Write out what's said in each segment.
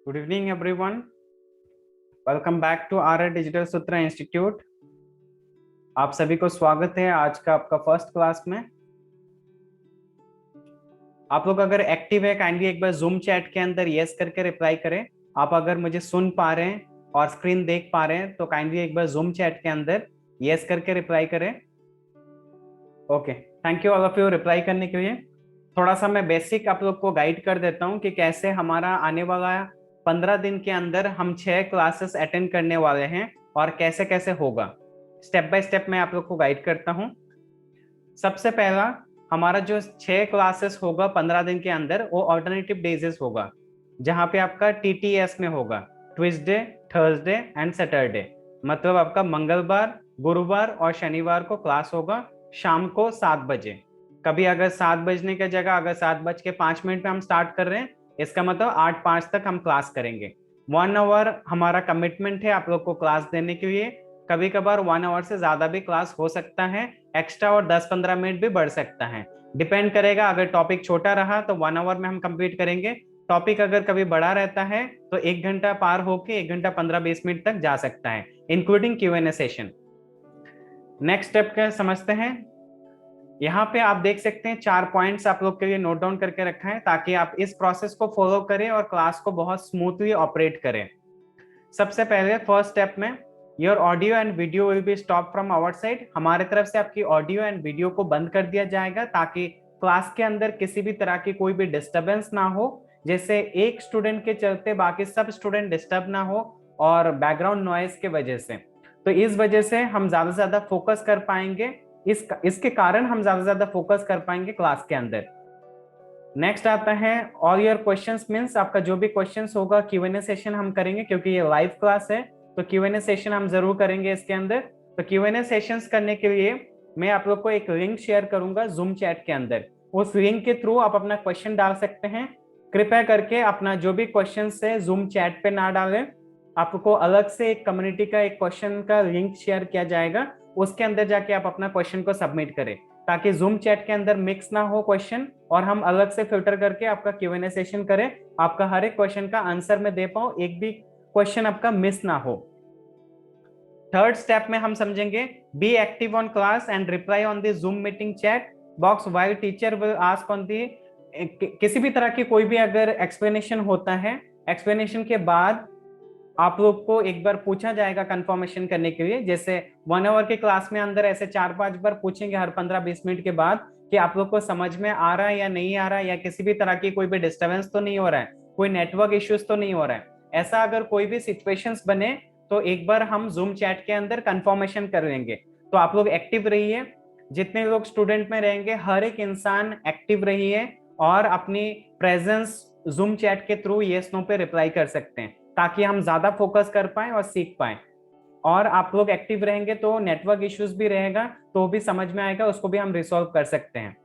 Good evening everyone. Welcome back to our digital Sutra institute. आप सभी को स्वागत है आज का आपका फर्स्ट क्लास में। आप लोग अगर एक्टिव है काइंडली एक बार जूम चैट के अंदर यस करके रिप्लाई करें। आप अगर मुझे सुन पा रहे हैं और स्क्रीन देख पा रहे हैं तो काइंडली एक बार जूम चैट के अंदर यस करके रिप्लाई करें। Okay, thank you all of you reply करने के लिए। थोड़ा सा मैं बेसिक आप लोग को गाइड कर देता हूँ कि कैसे हमारा आने वाला 15 दिन के अंदर हम 6 क्लासेस अटेंड करने वाले हैं और कैसे कैसे होगा। स्टेप बाय स्टेप मैं आप लोग को गाइड करता हूँ। सबसे पहला हमारा जो 6 क्लासेस होगा 15 दिन के अंदर वो ऑल्टरनेटिव डेजेस होगा, जहाँ पे आपका TTS में होगा ट्यूसडे, थर्सडे एंड सैटरडे। मतलब आपका मंगलवार, गुरुवार और शनिवार को क्लास होगा शाम को 7 बजे। कभी अगर 7 बजने की जगह अगर 7:05 पे हम स्टार्ट कर रहे हैं, इसका मतलब 8:05 तक हम क्लास करेंगे। 1 आवर हमारा कमिटमेंट है आप लोग को क्लास देने के लिए। कभी कभार 1 आवर से ज्यादा भी क्लास हो सकता है, एक्स्ट्रा और 10-15 मिनट भी बढ़ सकता है, डिपेंड करेगा। अगर टॉपिक छोटा रहा तो 1 आवर में हम कंप्लीट करेंगे। टॉपिक अगर कभी बड़ा रहता है तो 1 घंटा पार होके 1 घंटा 15-20 मिनट तक जा सकता है, including Q&A session. Next step क्या समझते हैं। यहाँ पे आप देख सकते हैं 4 पॉइंट्स आप लोग के लिए नोट डाउन करके रखा है ताकि आप इस प्रोसेस को फॉलो करें और क्लास को बहुत स्मूथली ऑपरेट करें। सबसे पहले फर्स्ट स्टेप में your audio and video will be stop from our side. हमारे तरफ से आपकी ऑडियो एंड वीडियो को बंद कर दिया जाएगा ताकि क्लास के अंदर किसी भी तरह की कोई भी डिस्टरबेंस ना हो, जैसे एक स्टूडेंट के चलते बाकी सब स्टूडेंट डिस्टर्ब ना हो और बैकग्राउंड नॉइज के वजह से। तो इस वजह से हम ज्यादा से ज्यादा फोकस कर पाएंगे, इसके कारण हम ज्यादा से ज्यादा फोकस कर पाएंगे क्लास के अंदर। नेक्स्ट आता है ऑल योर क्वेश्चंस, मींस आपका जो भी क्वेश्चंस होगा Q&A सेशन हम करेंगे, क्योंकि ये लाइव क्लास है तो Q&A सेशन हम जरूर करेंगे इसके अंदर। तो Q&A सेशंस करने के लिए मैं आप लोग को एक लिंक शेयर करूंगा जूम चैट के अंदर। उस लिंक के थ्रू आप अपना क्वेश्चन डाल सकते हैं। कृपया करके अपना जो भी क्वेश्चन है जूम चैट पे ना डालें, आपको अलग से एक कम्युनिटी का एक क्वेश्चन का लिंक शेयर किया जाएगा, उसके अंदर जाके आप अपना क्वेश्चन को सबमिट करें ताकि जूम चैट के अंदर मिक्स ना हो क्वेश्चन और हम अलग से फिल्टर करके आपका Q&A सेशन करें। आपका हर एक क्वेश्चन का आंसर मैं दे पाऊं, एक भी क्वेश्चन आपका मिस ना हो। थर्ड स्टेप में हम समझेंगे be active on class and reply on the zoom meeting chat box while teacher will ask on the. किसी भी तरह की कोई भी अगर एक्सप्लेनेशन होता है, एक्सप्लेनेशन के बाद आप लोग को एक बार पूछा जाएगा कंफर्मेशन करने के लिए। जैसे 1 आवर के क्लास में अंदर ऐसे 4-5 बार पूछेंगे हर 15-20 मिनट के बाद कि आप लोग को समझ में आ रहा है या नहीं आ रहा है, या किसी भी तरह की कोई भी डिस्टर्बेंस तो नहीं हो रहा है, कोई नेटवर्क इश्यूज तो नहीं हो रहा है। ऐसा अगर कोई भी सिचुएशंस बने तो एक बार हम जूम चैट के अंदर कंफर्मेशन कर लेंगे। तो आप लोग एक्टिव रहिए, जितने लोग स्टूडेंट में रहेंगे हर एक इंसान एक्टिव रहिए और अपनी प्रेजेंस जूम चैट के थ्रू येस नो पे रिप्लाई कर सकते हैं ताकि हम ज्यादा फोकस कर पाए और सीख पाए। और आप लोग एक्टिव रहेंगे तो नेटवर्क इश्यूज भी रहेगा तो भी समझ में आएगा, उसको भी हम रिसॉल्व कर सकते हैं।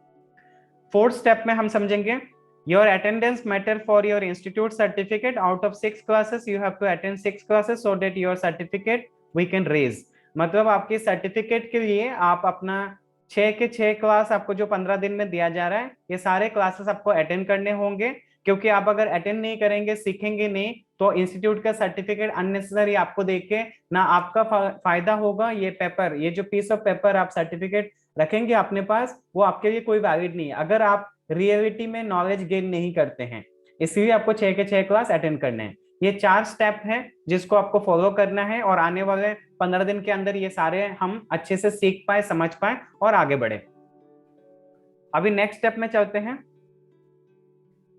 फोर्थ स्टेप में हम समझेंगे your attendance matter for your institute certificate. Out of 6 classes you have to attend 6 classes so that your certificate we can raise. मतलब आपके सर्टिफिकेट के लिए आप अपना 6 के 6 क्लास आपको जो 15 दिन में दिया जा रहा है, ये सारे क्लासेस आपको अटेंड करने होंगे, क्योंकि आप अगर अटेंड नहीं करेंगे, सीखेंगे नहीं, तो इंस्टीट्यूट का सर्टिफिकेट अननेसेसरी आपको देके ना आपका फायदा होगा। ये पेपर, ये जो पीस ऑफ पेपर आप सर्टिफिकेट रखेंगे अपने पास, वो आपके लिए कोई वैलिड नहीं है अगर आप रियलिटी में नॉलेज गेन नहीं करते हैं। इसलिए आपको 6 के 6 क्लास अटेंड करने हैं। ये 4 स्टेप है जिसको आपको फॉलो करना है और आने वाले 15 दिन के अंदर ये सारे हम अच्छे से सीख पाए, समझ पाए और आगे बढ़े। अभी नेक्स्ट स्टेप में चलते हैं।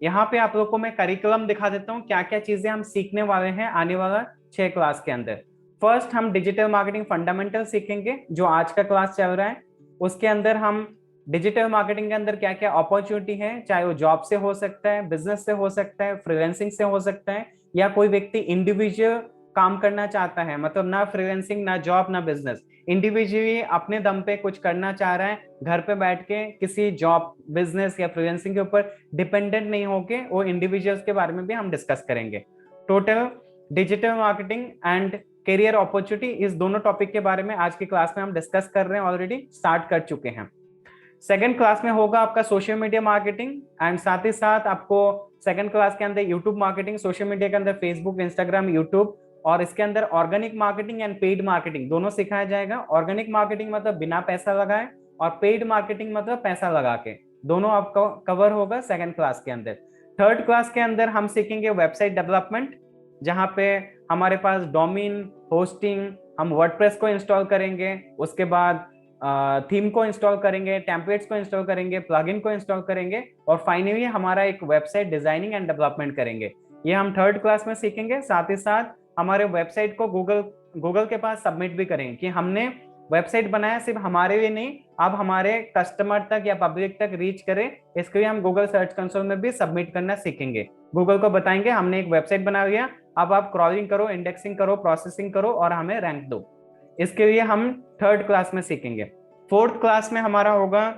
यहाँ पे आप लोग को मैं करिकुलम दिखा देता हूँ, क्या क्या चीजें हम सीखने वाले हैं आने वाला 6 क्लास के अंदर। फर्स्ट हम डिजिटल मार्केटिंग फंडामेंटल सीखेंगे जो आज का क्लास चल रहा है। उसके अंदर हम डिजिटल मार्केटिंग के अंदर क्या क्या अपॉर्चुनिटी है, चाहे वो जॉब से हो सकता है, बिजनेस से हो सकता है, फ्रीलांसिंग से हो सकता है, या कोई व्यक्ति इंडिविजुअल काम करना चाहता है, मतलब ना फ्रीलांसिंग ना जॉब ना बिजनेस, इंडिविजुअली अपने दम पे कुछ करना चाह रहा है, घर पे बैठ के किसी जॉब बिजनेस या फ्रीलांसिंग के ऊपर डिपेंडेंट नहीं होके, वो इंडिविजुअल्स के बारे में भी हम डिस्कस करेंगे। Total digital marketing and career opportunity, इस दोनों टॉपिक के बारे में आज की क्लास में हम डिस्कस कर रहे हैं, ऑलरेडी स्टार्ट कर चुके हैं। सेकंड क्लास में होगा आपका सोशल मीडिया मार्केटिंग, एंड साथ ही साथ आपको सेकंड क्लास के अंदर यूट्यूब मार्केटिंग, सोशल मीडिया के अंदर फेसबुक, इंस्टाग्राम, यूट्यूब, और इसके अंदर organic marketing and paid marketing दोनों सिखाया जाएगा। ऑर्गेनिक मार्केटिंग मतलब बिना पैसा लगाए, और पेड मार्केटिंग मतलब पैसा लगा के, दोनों आपको कवर होगा सेकंड क्लास के अंदर। थर्ड क्लास के अंदर हम सीखेंगे वेबसाइट डेवलपमेंट, जहाँ पे हमारे पास डोमेन, होस्टिंग, हम वर्डप्रेस को इंस्टॉल करेंगे, उसके बाद थीम को इंस्टॉल करेंगे, टेम्पलेट्स को इंस्टॉल करेंगे, प्लगइन को इंस्टॉल करेंगे, और फाइनली हमारा एक वेबसाइट डिजाइनिंग एंड डेवलपमेंट करेंगे। ये हम थर्ड क्लास में सीखेंगे। साथ ही साथ हमारे वेबसाइट को गूगल के पास सबमिट भी करेंगे कि हमने वेबसाइट बनाया सिर्फ हमारे लिए नहीं, अब हमारे कस्टमर तक या पब्लिक तक रीच करे, इसके लिए हम गूगल सर्च कंसोल में भी सबमिट करना सीखेंगे। गूगल को बताएंगे हमने एक वेबसाइट बना लिया, अब आप क्रॉलिंग करो, इंडेक्सिंग करो, प्रोसेसिंग करो और हमें रैंक दो। इसके लिए हम थर्ड क्लास में सीखेंगे। फोर्थ क्लास में हमारा होगा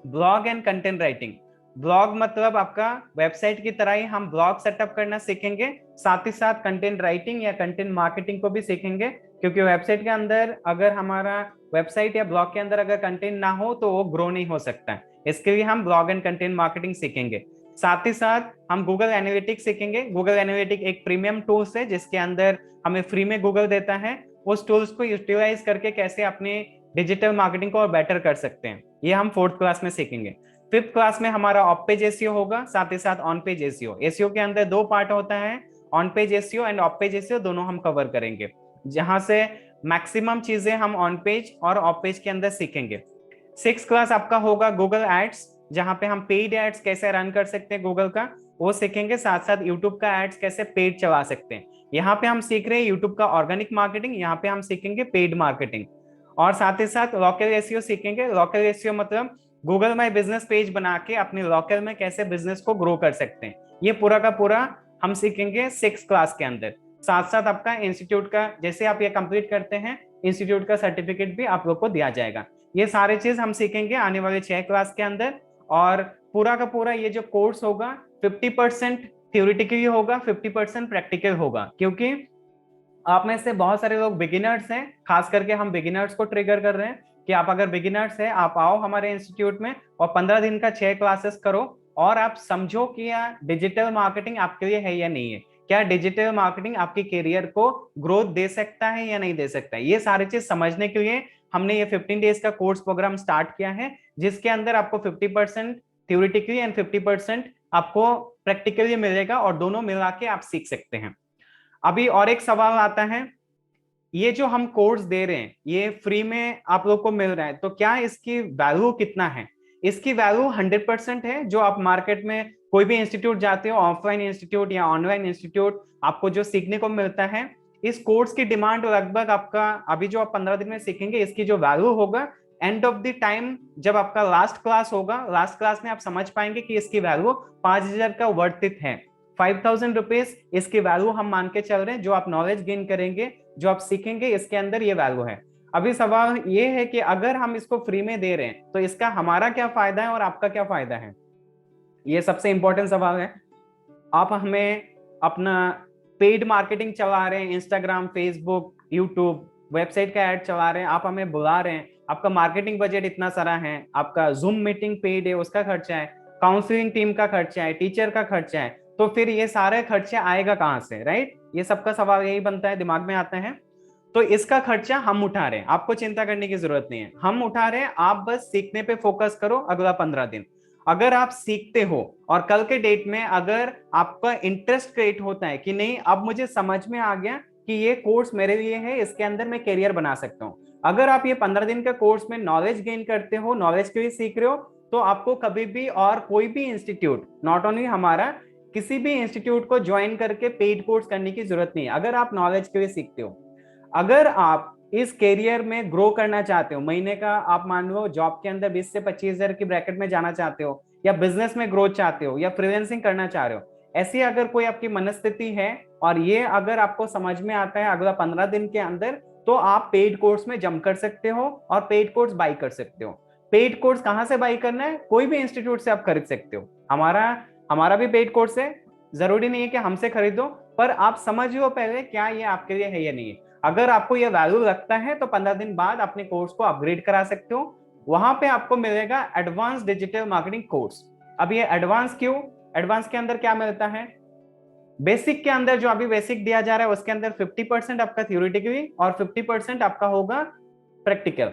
blog and content writing. Blog मतलब आपका वेबसाइट की तरह ही हम ब्लॉग सेटअप करना सीखेंगे, साथ ही साथ कंटेंट राइटिंग या कंटेंट मार्केटिंग को भी सीखेंगे, क्योंकि वेबसाइट के अंदर अगर हमारा वेबसाइट या ब्लॉग के अंदर अगर कंटेंट ना हो तो वो ग्रो नहीं हो सकता है। इसके लिए हम ब्लॉग एंड कंटेंट मार्केटिंग सीखेंगे। साथ ही साथ हम गूगल एनालिटिक्स सीखेंगे। गूगल एनालिटिक्स एक प्रीमियम टूल्स है जिसके अंदर हमें फ्री में गूगल देता है, उस टूल्स को यूटिलाइज करके कैसे अपने डिजिटल मार्केटिंग को और बेटर कर सकते हैं, ये हम फोर्थ क्लास में सीखेंगे। फिफ्थ क्लास में हमारा ऑफ पेज एसईओ होगा, साथ ही साथ ऑन पेज एसईओ। एसईओ के अंदर दो पार्ट होता है, on page SEO end of page SEO, दोनों हम कवर करेंगे, जहां से मैक्सिमम चीजें हम ऑन पेज और ऑफ पेज के अंदर सीखेंगे। सिक्स क्लास आपका होगा गूगल एड्स, जहां पे हम पेड एड्स कैसे रन कर सकते हैं गूगल का, वो सीखेंगे। साथ साथ यूट्यूब का एड्स कैसे पेड चला सकते हैं। यहाँ पे हम सीख रहे हैं यूट्यूब का ऑर्गेनिक मार्केटिंग, यहाँ पे हम सीखेंगे पेड मार्केटिंग। और साथ ही साथ लोकल एसईओ सीखेंगे। लोकल एसईओ मतलब गूगल माई बिजनेस पेज बना के अपने लोकल में कैसे बिजनेस को ग्रो कर सकते हैं, ये पूरा का पूरा हम सीखेंगे सिक्स क्लास के अंदर। साथ साथ आपका इंस्टीट्यूट का, जैसे आप ये कंप्लीट करते हैं, इंस्टीट्यूट का सर्टिफिकेट भी आप लोग को दिया जाएगा। ये सारे चीज हम सीखेंगे आने वाले 6 क्लास के अंदर। और पूरा का पूरा ये जो कोर्स होगा 50% थ्योरेटिकली होगा, 50% प्रैक्टिकल होगा, क्योंकि आप में से बहुत सारे लोग बिगिनर्स हैं। खास करके हम बिगिनर्स को ट्रिगर कर रहे हैं कि आप अगर बिगिनर्स हैं, आप आओ हमारे इंस्टीट्यूट में और 15 दिन का 6 क्लासेस करो, और आप समझो कि यार डिजिटल मार्केटिंग आपके लिए है या नहीं है, क्या डिजिटल मार्केटिंग आपके करियर को ग्रोथ दे सकता है या नहीं दे सकता है। ये सारी चीज समझने के लिए हमने ये 15 डेज का कोर्स प्रोग्राम स्टार्ट किया है, जिसके अंदर आपको 50% थ्योरेटिकली एंड 50% आपको प्रैक्टिकली मिलेगा, और दोनों मिला के आप सीख सकते हैं। अभी और एक सवाल आता है, ये जो हम कोर्स दे रहे हैं ये फ्री में आप लोग को मिल रहा है, तो क्या इसकी वैल्यू कितना है? इसकी वैल्यू 100% है। जो आप मार्केट में कोई भी इंस्टीट्यूट जाते हो, ऑफलाइन इंस्टीट्यूट या ऑनलाइन इंस्टीट्यूट, आपको जो सीखने को मिलता है, इस कोर्स की डिमांड लगभग आपका अभी जो आप 15 दिन में सीखेंगे, इसकी जो वैल्यू होगा एंड ऑफ द टाइम जब आपका लास्ट क्लास होगा, लास्ट क्लास में आप समझ पाएंगे कि इसकी वैल्यू 5,000 का वर्थ इट है। 5,000 रुपीज इसकी वैल्यू हम मान के चल रहे हैं। जो आप नॉलेज गेन करेंगे, जो आप सीखेंगे, इसके अंदर ये वैल्यू है। अभी सवाल ये है कि अगर हम इसको फ्री में दे रहे हैं तो इसका हमारा क्या फायदा है और आपका क्या फायदा है, ये सबसे इंपॉर्टेंट सवाल है। आप हमें अपना पेड मार्केटिंग चला रहे हैं, इंस्टाग्राम, फेसबुक, यूट्यूब, वेबसाइट का एड चला रहे हैं, आप हमें बुला रहे हैं, आपका मार्केटिंग बजट इतना सारा है, आपका जूम मीटिंग पेड है, उसका खर्चा है, काउंसलिंग टीम का खर्चा है, टीचर का खर्चा है, तो फिर ये सारे खर्चे आएगा कहाँ से, राइट? ये सबका सवाल यही बनता है, दिमाग में आता है। तो इसका खर्चा हम उठा रहे हैं, आपको चिंता करने की जरूरत नहीं है, हम उठा रहे हैं। आप बस सीखने पे फोकस करो अगला 15 दिन। अगर आप सीखते हो और कल के डेट में अगर आपका इंटरेस्ट क्रिएट होता है कि नहीं, अब मुझे समझ में आ गया कि ये कोर्स मेरे लिए है, इसके अंदर मैं करियर बना सकता हूँ, अगर आप ये 15 दिन का कोर्स में नॉलेज गेन करते हो, नॉलेज के लिए सीख रहे हो, तो आपको कभी भी और कोई भी इंस्टीट्यूट, नॉट ओनली हमारा, किसी भी इंस्टीट्यूट को ज्वाइन करके पेड कोर्स करने की जरूरत नहीं है। अगर आप नॉलेज के लिए सीखते हो, अगर आप इस कैरियर में ग्रो करना चाहते हो, महीने का आप मान लो जॉब के अंदर 20 से 25,000 की ब्रैकेट में जाना चाहते हो, या बिजनेस में ग्रोथ चाहते हो, या फ्रीलांसिंग करना चाह रहे हो, ऐसी अगर कोई आपकी मनस्थिति है और ये अगर आपको समझ में आता है अगला 15 दिन के अंदर, तो आप पेड कोर्स में जम कर सकते हो और पेड कोर्स बाई कर सकते हो। पेड कोर्स कहां से बाई करना है? कोई भी इंस्टीट्यूट से आप खरीद सकते हो। हमारा हमारा भी पेड कोर्स है, जरूरी नहीं है कि हमसे खरीदो, पर आप समझ लो पहले क्या ये आपके लिए है या नहीं है। अगर आपको ये वैल्यू लगता है तो 15 दिन बाद अपने कोर्स को अपग्रेड करा सकते हो, वहां पे आपको मिलेगा एडवांस डिजिटल मार्केटिंग कोर्स। अब ये एडवांस क्यों? एडवांस के अंदर क्या मिलता है? बेसिक के अंदर जो अभी बेसिक दिया जा रहा है उसके अंदर 50% आपका थ्योरेटिकली और 50% आपका होगा प्रैक्टिकल।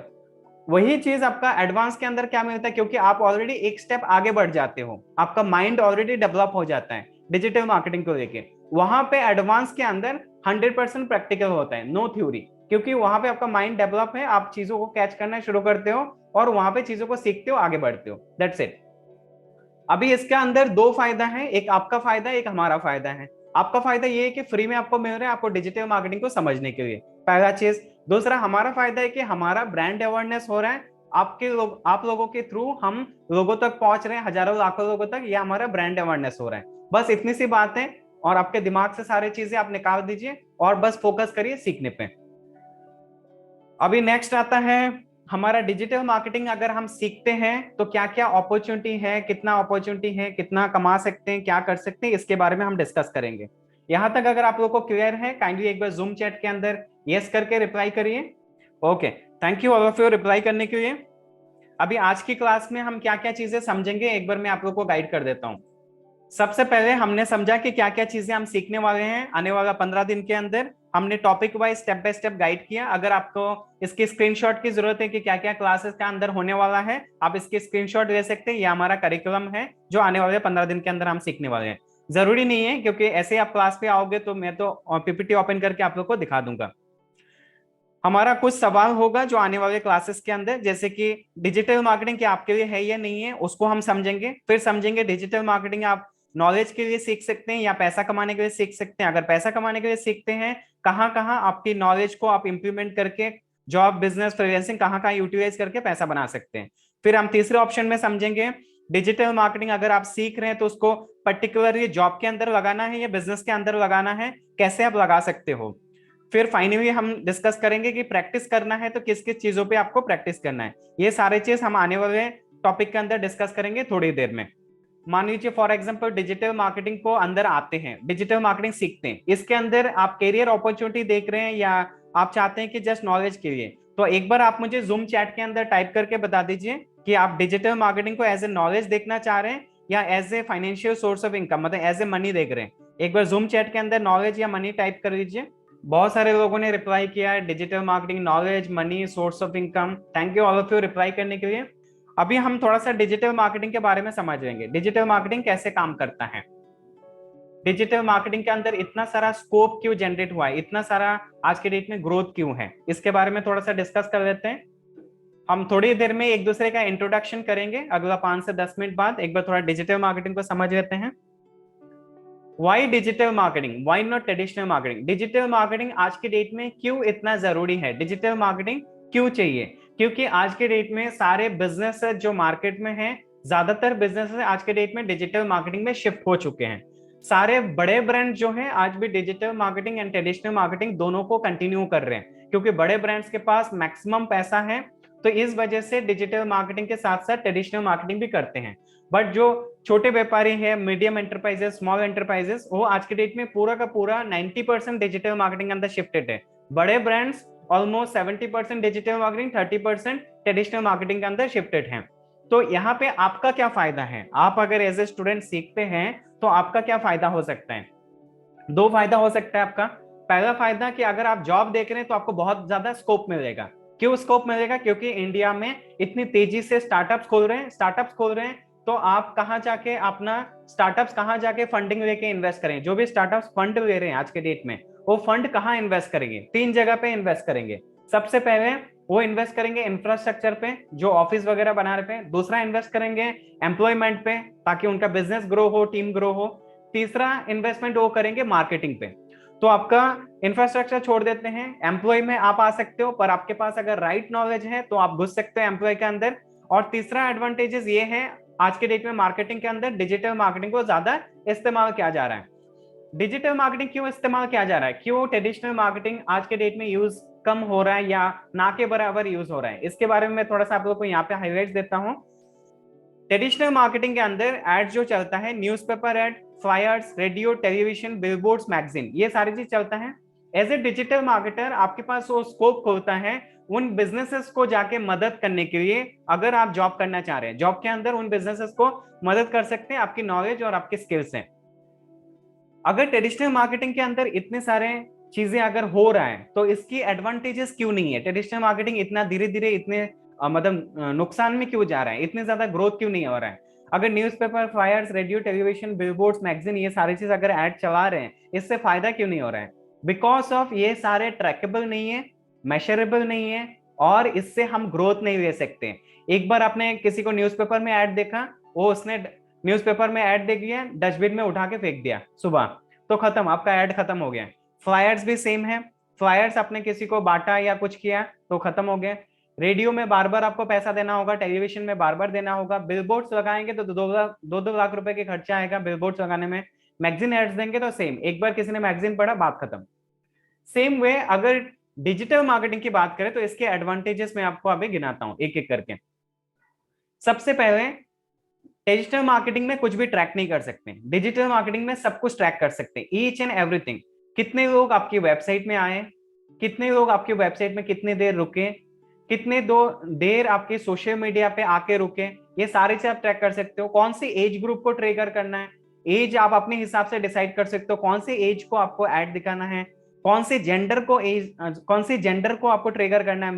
वही चीज आपका एडवांस के अंदर क्या मिलता है, क्योंकि आप ऑलरेडी एक स्टेप आगे बढ़ जाते हो, आपका माइंड ऑलरेडी डेवलप हो जाता है डिजिटल मार्केटिंग को लेके। वहां पे एडवांस के अंदर 100% प्रैक्टिकल होता है, नो थ्योरी, क्योंकि वहां पे आपका माइंड डेवलप है, आप चीजों को कैच करना शुरू करते हो और वहां पे चीजों को सीखते हो, आगे बढ़ते हो, दैट्स इट। अभी इसके अंदर दो फायदा है, एक आपका फायदा एक हमारा फायदा है। आपका फायदा ये है कि फ्री में आपको मिल रहा है आपको डिजिटल मार्केटिंग को समझने के लिए, पहला चीज। दूसरा हमारा फायदा है कि हमारा ब्रांड अवेयरनेस हो रहा है, आपके लोग, आप लोगों के थ्रू हम लोगों तक पहुंच रहे हैं, हजारों लाखों लोगों तक, ये हमारा ब्रांड अवेयरनेस हो रहा है। बस इतनी सी बात है, और आपके दिमाग से सारी चीजें आप निकाल दीजिए और बस फोकस करिए सीखने पे। अभी नेक्स्ट आता है हमारा डिजिटल मार्केटिंग। अगर हम सीखते हैं तो क्या क्या अपॉर्चुनिटी है, कितना अपॉर्चुनिटी है, कितना कमा सकते हैं, क्या कर सकते हैं, इसके बारे में हम डिस्कस करेंगे। यहां तक अगर आप लोगों को क्लियर है, काइंडली एक बार जूम चैट के अंदर यस करके रिप्लाई करिए। Okay, thank you all of you reply करने के लिए। अभी आज की क्लास में हम क्या क्या चीजें समझेंगे एक बार मैं आप लोगों को गाइड कर देता हूँ। सबसे पहले हमने समझा कि क्या क्या चीजें हम सीखने वाले हैं आने वाला 15 दिन के अंदर। हमने topic wise step by step guide किया। अगर आपको इसकी स्क्रीनशॉट की जरूरत है कि क्या क्या क्लासेस का अंदर होने वाला है, आप इसकी स्क्रीनशॉट ले सकते हैं। ये हमारा करिकुलम है जो आने वाले 15 दिन के अंदर हम सीखने वाले हैं। जरूरी नहीं है, क्योंकि ऐसे आप क्लास पे आओगे तो मैं तो पीपीटी ओपन करके आप लोग को दिखा दूंगा। हमारा कुछ सवाल होगा जो आने वाले क्लासेस के अंदर, जैसे कि डिजिटल मार्केटिंग क्या आपके लिए है या नहीं है, उसको हम समझेंगे। फिर समझेंगे डिजिटल मार्केटिंग आप नॉलेज के लिए सीख सकते हैं या पैसा कमाने के लिए सीख सकते हैं। अगर पैसा कमाने के लिए सीखते हैं, कहाँ कहाँ आपकी नॉलेज को आप इंप्लीमेंट करके जॉब, बिजनेस, फ्रीलांसिंग कहाँ कहाँ यूटिलाइज करके पैसा बना सकते हैं। फिर हम तीसरे ऑप्शन में समझेंगे डिजिटल मार्केटिंग अगर आप सीख रहे हैं तो उसको पर्टिकुलरली जॉब के अंदर लगाना है या बिजनेस के अंदर लगाना है, कैसे आप लगा सकते हो। फिर फाइनली हम डिस्कस करेंगे कि प्रैक्टिस करना है तो किस किस चीजों पे आपको प्रैक्टिस करना है। ये सारे चीज हम आने वाले टॉपिक के अंदर डिस्कस करेंगे थोड़ी देर में। मान लीजिए फॉर एग्जांपल डिजिटल मार्केटिंग को अंदर आते हैं, डिजिटल मार्केटिंग सीखते हैं, इसके अंदर आप करियर अपॉर्चुनिटी देख रहे हैं या आप चाहते हैं कि जस्ट नॉलेज के लिए, तो एक बार आप मुझे जूम चैट के अंदर टाइप करके बता दीजिए कि आप डिजिटल मार्केटिंग को एज ए नॉलेज देखना चाह रहे हैं या as a financial source of income, मतलब एज ए मनी देख रहे हैं। एक बार जूम चैट के अंदर नॉलेज या मनी टाइप कर दीजिए। बहुत सारे लोगों ने रिप्लाई किया है, digital marketing, knowledge, money, source of income. Thank you all of you reply करने के लिए। अभी हम थोड़ा सा डिजिटल मार्केटिंग के बारे में समझ लेंगे, डिजिटल मार्केटिंग कैसे काम करता है। डिजिटल मार्केटिंग के अंदर इतना सारा स्कोप क्यों जनरेट हुआ है, इतना सारा आज के डेट में ग्रोथ क्यों है, इसके बारे में थोड़ा सा डिस्कस कर लेते हैं। हम थोड़ी देर में एक दूसरे का इंट्रोडक्शन करेंगे, अगला 5 से 10 मिनट बाद एक बार थोड़ा डिजिटल मार्केटिंग को समझ लेते हैं। Why digital marketing, why not traditional marketing. Digital marketing आज के डेट में क्यों इतना जरूरी है, डिजिटल मार्केटिंग क्यों चाहिए? क्योंकि आज के डेट में सारे बिजनेस जो मार्केट में हैं, ज्यादातर बिजनेस आज के डेट में डिजिटल मार्केटिंग में शिफ्ट हो चुके हैं। सारे बड़े ब्रांड जो हैं आज भी digital marketing and traditional marketing दोनों को कंटिन्यू कर रहे हैं, क्योंकि बड़े ब्रांड्स के पास मैक्सिमम पैसा है, तो इस वजह से डिजिटल मार्केटिंग के साथ साथ ट्रेडिशनल मार्केटिंग भी करते हैं। बट जो छोटे व्यापारी है, मीडियम एंटरप्राइजेस, स्मॉल एंटरप्राइजेस, वो आज के डेट में पूरा का पूरा 90% डिजिटल मार्केटिंग अंदर शिफ्टेड है। बड़े brands almost 70% digital marketing, 30% traditional marketing के अंदर शिफ्टेड हैं। तो यहाँ पे आपका क्या फायदा है? आप अगर एज ए स्टूडेंट सीखते हैं तो आपका क्या फायदा हो सकता है? दो फायदा हो सकता है आपका। पहला फायदा कि अगर आप जॉब देख रहे हैं तो आपको बहुत ज्यादा स्कोप मिलेगा। क्यों स्कोप मिलेगा? क्योंकि इंडिया में इतनी तेजी से स्टार्टअप्स खोल रहे हैं, तो आप कहाँ जाके अपना स्टार्टअप्स कहाँ जाके फंडिंग लेके इन्वेस्ट करें? जो भी स्टार्टअप्स फंड ले रहे हैं आज के डेट में, वो फंड कहाँ इन्वेस्ट करेंगे? 3 जगह पे इन्वेस्ट करेंगे। सबसे पहले वो इन्वेस्ट करेंगे इंफ्रास्ट्रक्चर पे, जो ऑफिस वगैरह बना रहे हैं। दूसरा इन्वेस्ट करेंगे एम्प्लॉयमेंट पे, ताकि उनका बिजनेस ग्रो हो, टीम ग्रो हो। तीसरा इन्वेस्टमेंट वो करेंगे मार्केटिंग पे। तो आपका इंफ्रास्ट्रक्चर छोड़ देते हैं, एम्प्लॉय में आप आ सकते हो, पर आपके पास अगर राइट नॉलेज है तो आप घुस सकते हो एम्प्लॉय के अंदर। और तीसरा एडवांटेजेस ये है, आज के डेट में मार्केटिंग के अंदर डिजिटल मार्केटिंग को ज्यादा इस्तेमाल किया जा रहा है। डिजिटल मार्केटिंग क्यों इस्तेमाल किया जा रहा है, क्यों ट्रेडिशनल मार्केटिंग आज के डेट में यूज कम हो रहा है या ना के बराबर यूज हो रहा है, इसके बारे में मैं थोड़ा सा आप लोगों को यहाँ पे हाईलाइट देता हूँ। ट्रेडिशनल मार्केटिंग के अंदर एड जो चलता है, newspaper ad, flyers, radio, television, billboards, magazine, ये सारी चीज चलता है। एज ए डिजिटल मार्केटर आपके पास वो स्कोप होता है उन बिजनेसेस को जाके मदद करने के लिए। अगर आप जॉब करना चाह रहे हैं, जॉब के अंदर उन बिजनेसेस को मदद कर सकते हैं आपकी नॉलेज और आपकी स्किल्स हैं। अगर ट्रेडिशनल मार्केटिंग के अंदर इतने सारे चीजें अगर हो रहा है तो इसकी एडवांटेजेस क्यों नहीं है? ट्रेडिशनल मार्केटिंग इतना धीरे धीरे इतने मतलब नुकसान में क्यों जा रहा है, इतने ज्यादा ग्रोथ क्यों नहीं हो रहा है? अगर newspaper, flyers, radio, television, billboards, magazine, ये सारी चीज अगर ऐड चला रहे हैं, इससे फायदा क्यों नहीं हो रहा है? बिकॉज ऑफ ये सारे ट्रैकेबल नहीं है, मेजरेबल नहीं है, और इससे हम ग्रोथ नहीं ले सकते। एक बार आपने किसी को न्यूज़पेपर में ऐड देखा, वो उसने न्यूज़पेपर में ऐड देख लिया, डस्टबिन में उठा के फेंक दिया सुबह, तो खत्म, आपका ऐड खत्म हो गया। फ्लायर्स भी सेम है, फ्लायर्स आपने किसी को बांटा या कुछ किया तो खत्म हो गया। रेडियो में बार बार आपको पैसा देना होगा, टेलीविजन में बार बार देना होगा, बिलबोर्ड्स लगाएंगे तो 2-2 लाख रुपए के खर्चा आएगा बिलबोर्ड्स लगाने में। मैगजीन एड्स देंगे तो सेम, एक बार किसी ने मैगजीन पढ़ा, बात खत्म। सेम वे अगर डिजिटल मार्केटिंग की बात करें तो इसके एडवांटेजेस मैं आपको अभी गिनाता हूं एक एक करके। सबसे पहले, डिजिटल मार्केटिंग में कुछ भी ट्रैक नहीं कर सकते, डिजिटल मार्केटिंग में सब कुछ ट्रैक कर सकते हैं, ईच एंड एवरीथिंग। कितने लोग आपकी वेबसाइट में आए, कितने लोग आपकी वेबसाइट में कितने देर रुके, कितने देर आपके सोशल मीडिया पे आके रुके, ये सारी चीज आप ट्रैक कर सकते हो। कौन सी एज ग्रुप को ट्रिगर करना है, एज आप अपने हिसाब से डिसाइड कर सकते हो, कौन से एज को आपको ऐड दिखाना है, कौन से जेंडर को कौन सी जेंडर को आपको ट्रिगर करना है,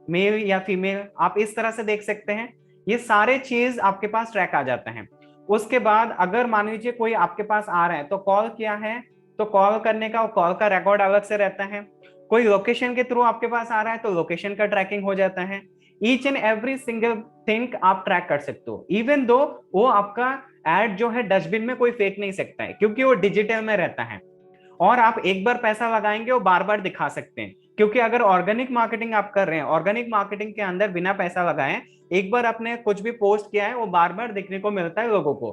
मेल या फीमेल, आप इस तरह से देख सकते हैं। ये सारे चीज आपके पास ट्रैक आ जाते हैं। उसके बाद अगर मान लीजिए कोई आपके पास आ रहा है तो कॉल किया है, तो कॉल करने का, कॉल का रिकॉर्ड अलग से रहता है। कोई लोकेशन के थ्रू आपके पास आ रहा है तो लोकेशन का ट्रैकिंग हो जाता है। Each and every single thing आप ट्रैक कर सकते हो, इवन दो वो आपका एड जो है डस्टबिन में कोई फेंक नहीं सकता है, क्योंकि वो डिजिटल में रहता है। और आप एक बार पैसा लगाएंगे वो बार बार दिखा सकते हैं, क्योंकि अगर ऑर्गेनिक मार्केटिंग आप कर रहे हैं, ऑर्गेनिक मार्केटिंग के अंदर बिना पैसा लगाए एक बार आपने कुछ भी पोस्ट किया है वो बार बार दिखने को मिलता है लोगों को।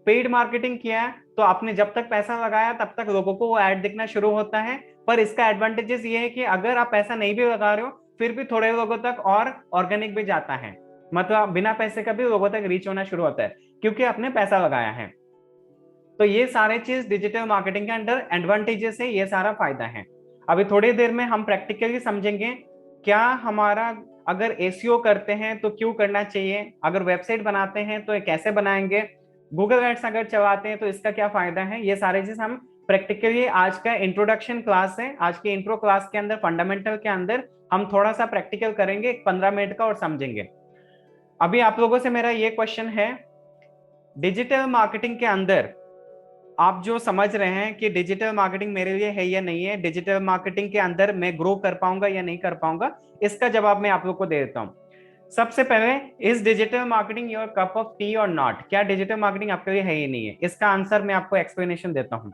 पेड मार्केटिंग किया है तो आपने जब तक पैसा लगाया तब तक लोगों को वो ऐड दिखना शुरू होता है। पर इसका एडवांटेजेस ये है कि अगर आप पैसा नहीं भी लगा रहे हो फिर भी थोड़े लोगों तक और ऑर्गेनिक भी जाता है, मतलब बिना पैसे का भी लोगों तक रीच होना शुरू होता है, क्योंकि आपने पैसा लगाया है। तो ये सारे चीज डिजिटल मार्केटिंग के अंडर एडवांटेजेस है, ये सारा फायदा है। अभी थोड़ी देर में हम प्रैक्टिकली समझेंगे क्या हमारा, अगर एसईओ करते हैं तो क्यों करना चाहिए, अगर वेबसाइट बनाते हैं तो ये कैसे बनाएंगे, गूगल एड्स अगर चलाते हैं तो इसका क्या फायदा है, ये सारे चीज हम प्रैक्टिकली, आज का इंट्रोडक्शन क्लास है, आज की इंट्रो क्लास के अंदर, फंडामेंटल के अंदर हम थोड़ा सा प्रैक्टिकल करेंगे 15 मिनट का और समझेंगे। अभी आप लोगों से मेरा ये क्वेश्चन है, डिजिटल मार्केटिंग के अंदर आप जो समझ रहे हैं कि डिजिटल मार्केटिंग मेरे लिए है या नहीं है, डिजिटल मार्केटिंग के अंदर मैं ग्रो कर पाऊंगा या नहीं कर पाऊंगा, इसका जवाब मैं आप लोग को दे देता हूं। सबसे पहले, is digital marketing your cup of T और नॉट? क्या डिजिटल मार्केटिंग आपके लिए है या नहीं है? इसका आंसर मैं आपको एक्सप्लेनेशन देता हूं।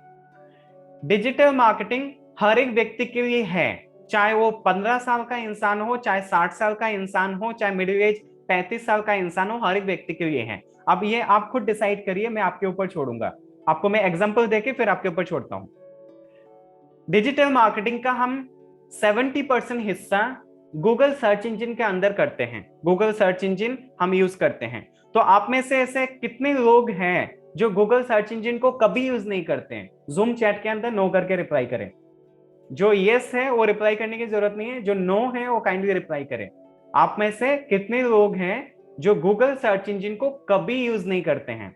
डिजिटल मार्केटिंग हर एक व्यक्ति के लिए है, चाहे वो 15 साल का इंसान हो, चाहे 60 साल का इंसान हो, चाहे मिडिल एज 35 साल का इंसान हो, हर एक व्यक्ति के लिए है। अब ये आप खुद डिसाइड करिए, मैं आपके ऊपर छोड़ूंगा, आपको मैं एग्जांपल देके फिर आपके ऊपर छोड़ता हूं। डिजिटल मार्केटिंग का हम 70% हिस्सा गूगल सर्च इंजन के अंदर करते हैं, गूगल सर्च इंजन हम यूज करते हैं। तो आप में से ऐसे कितने लोग हैं जो गूगल सर्च इंजन को कभी यूज नहीं करते हैं? जूम चैट के अंदर नो करके रिप्लाई करें। जो यस है वो रिप्लाई करने की जरूरत नहीं है, जो नो है वो काइंडली रिप्लाई करें। आप में से कितने लोग हैं जो गूगल सर्च इंजन को कभी यूज नहीं करते हैं?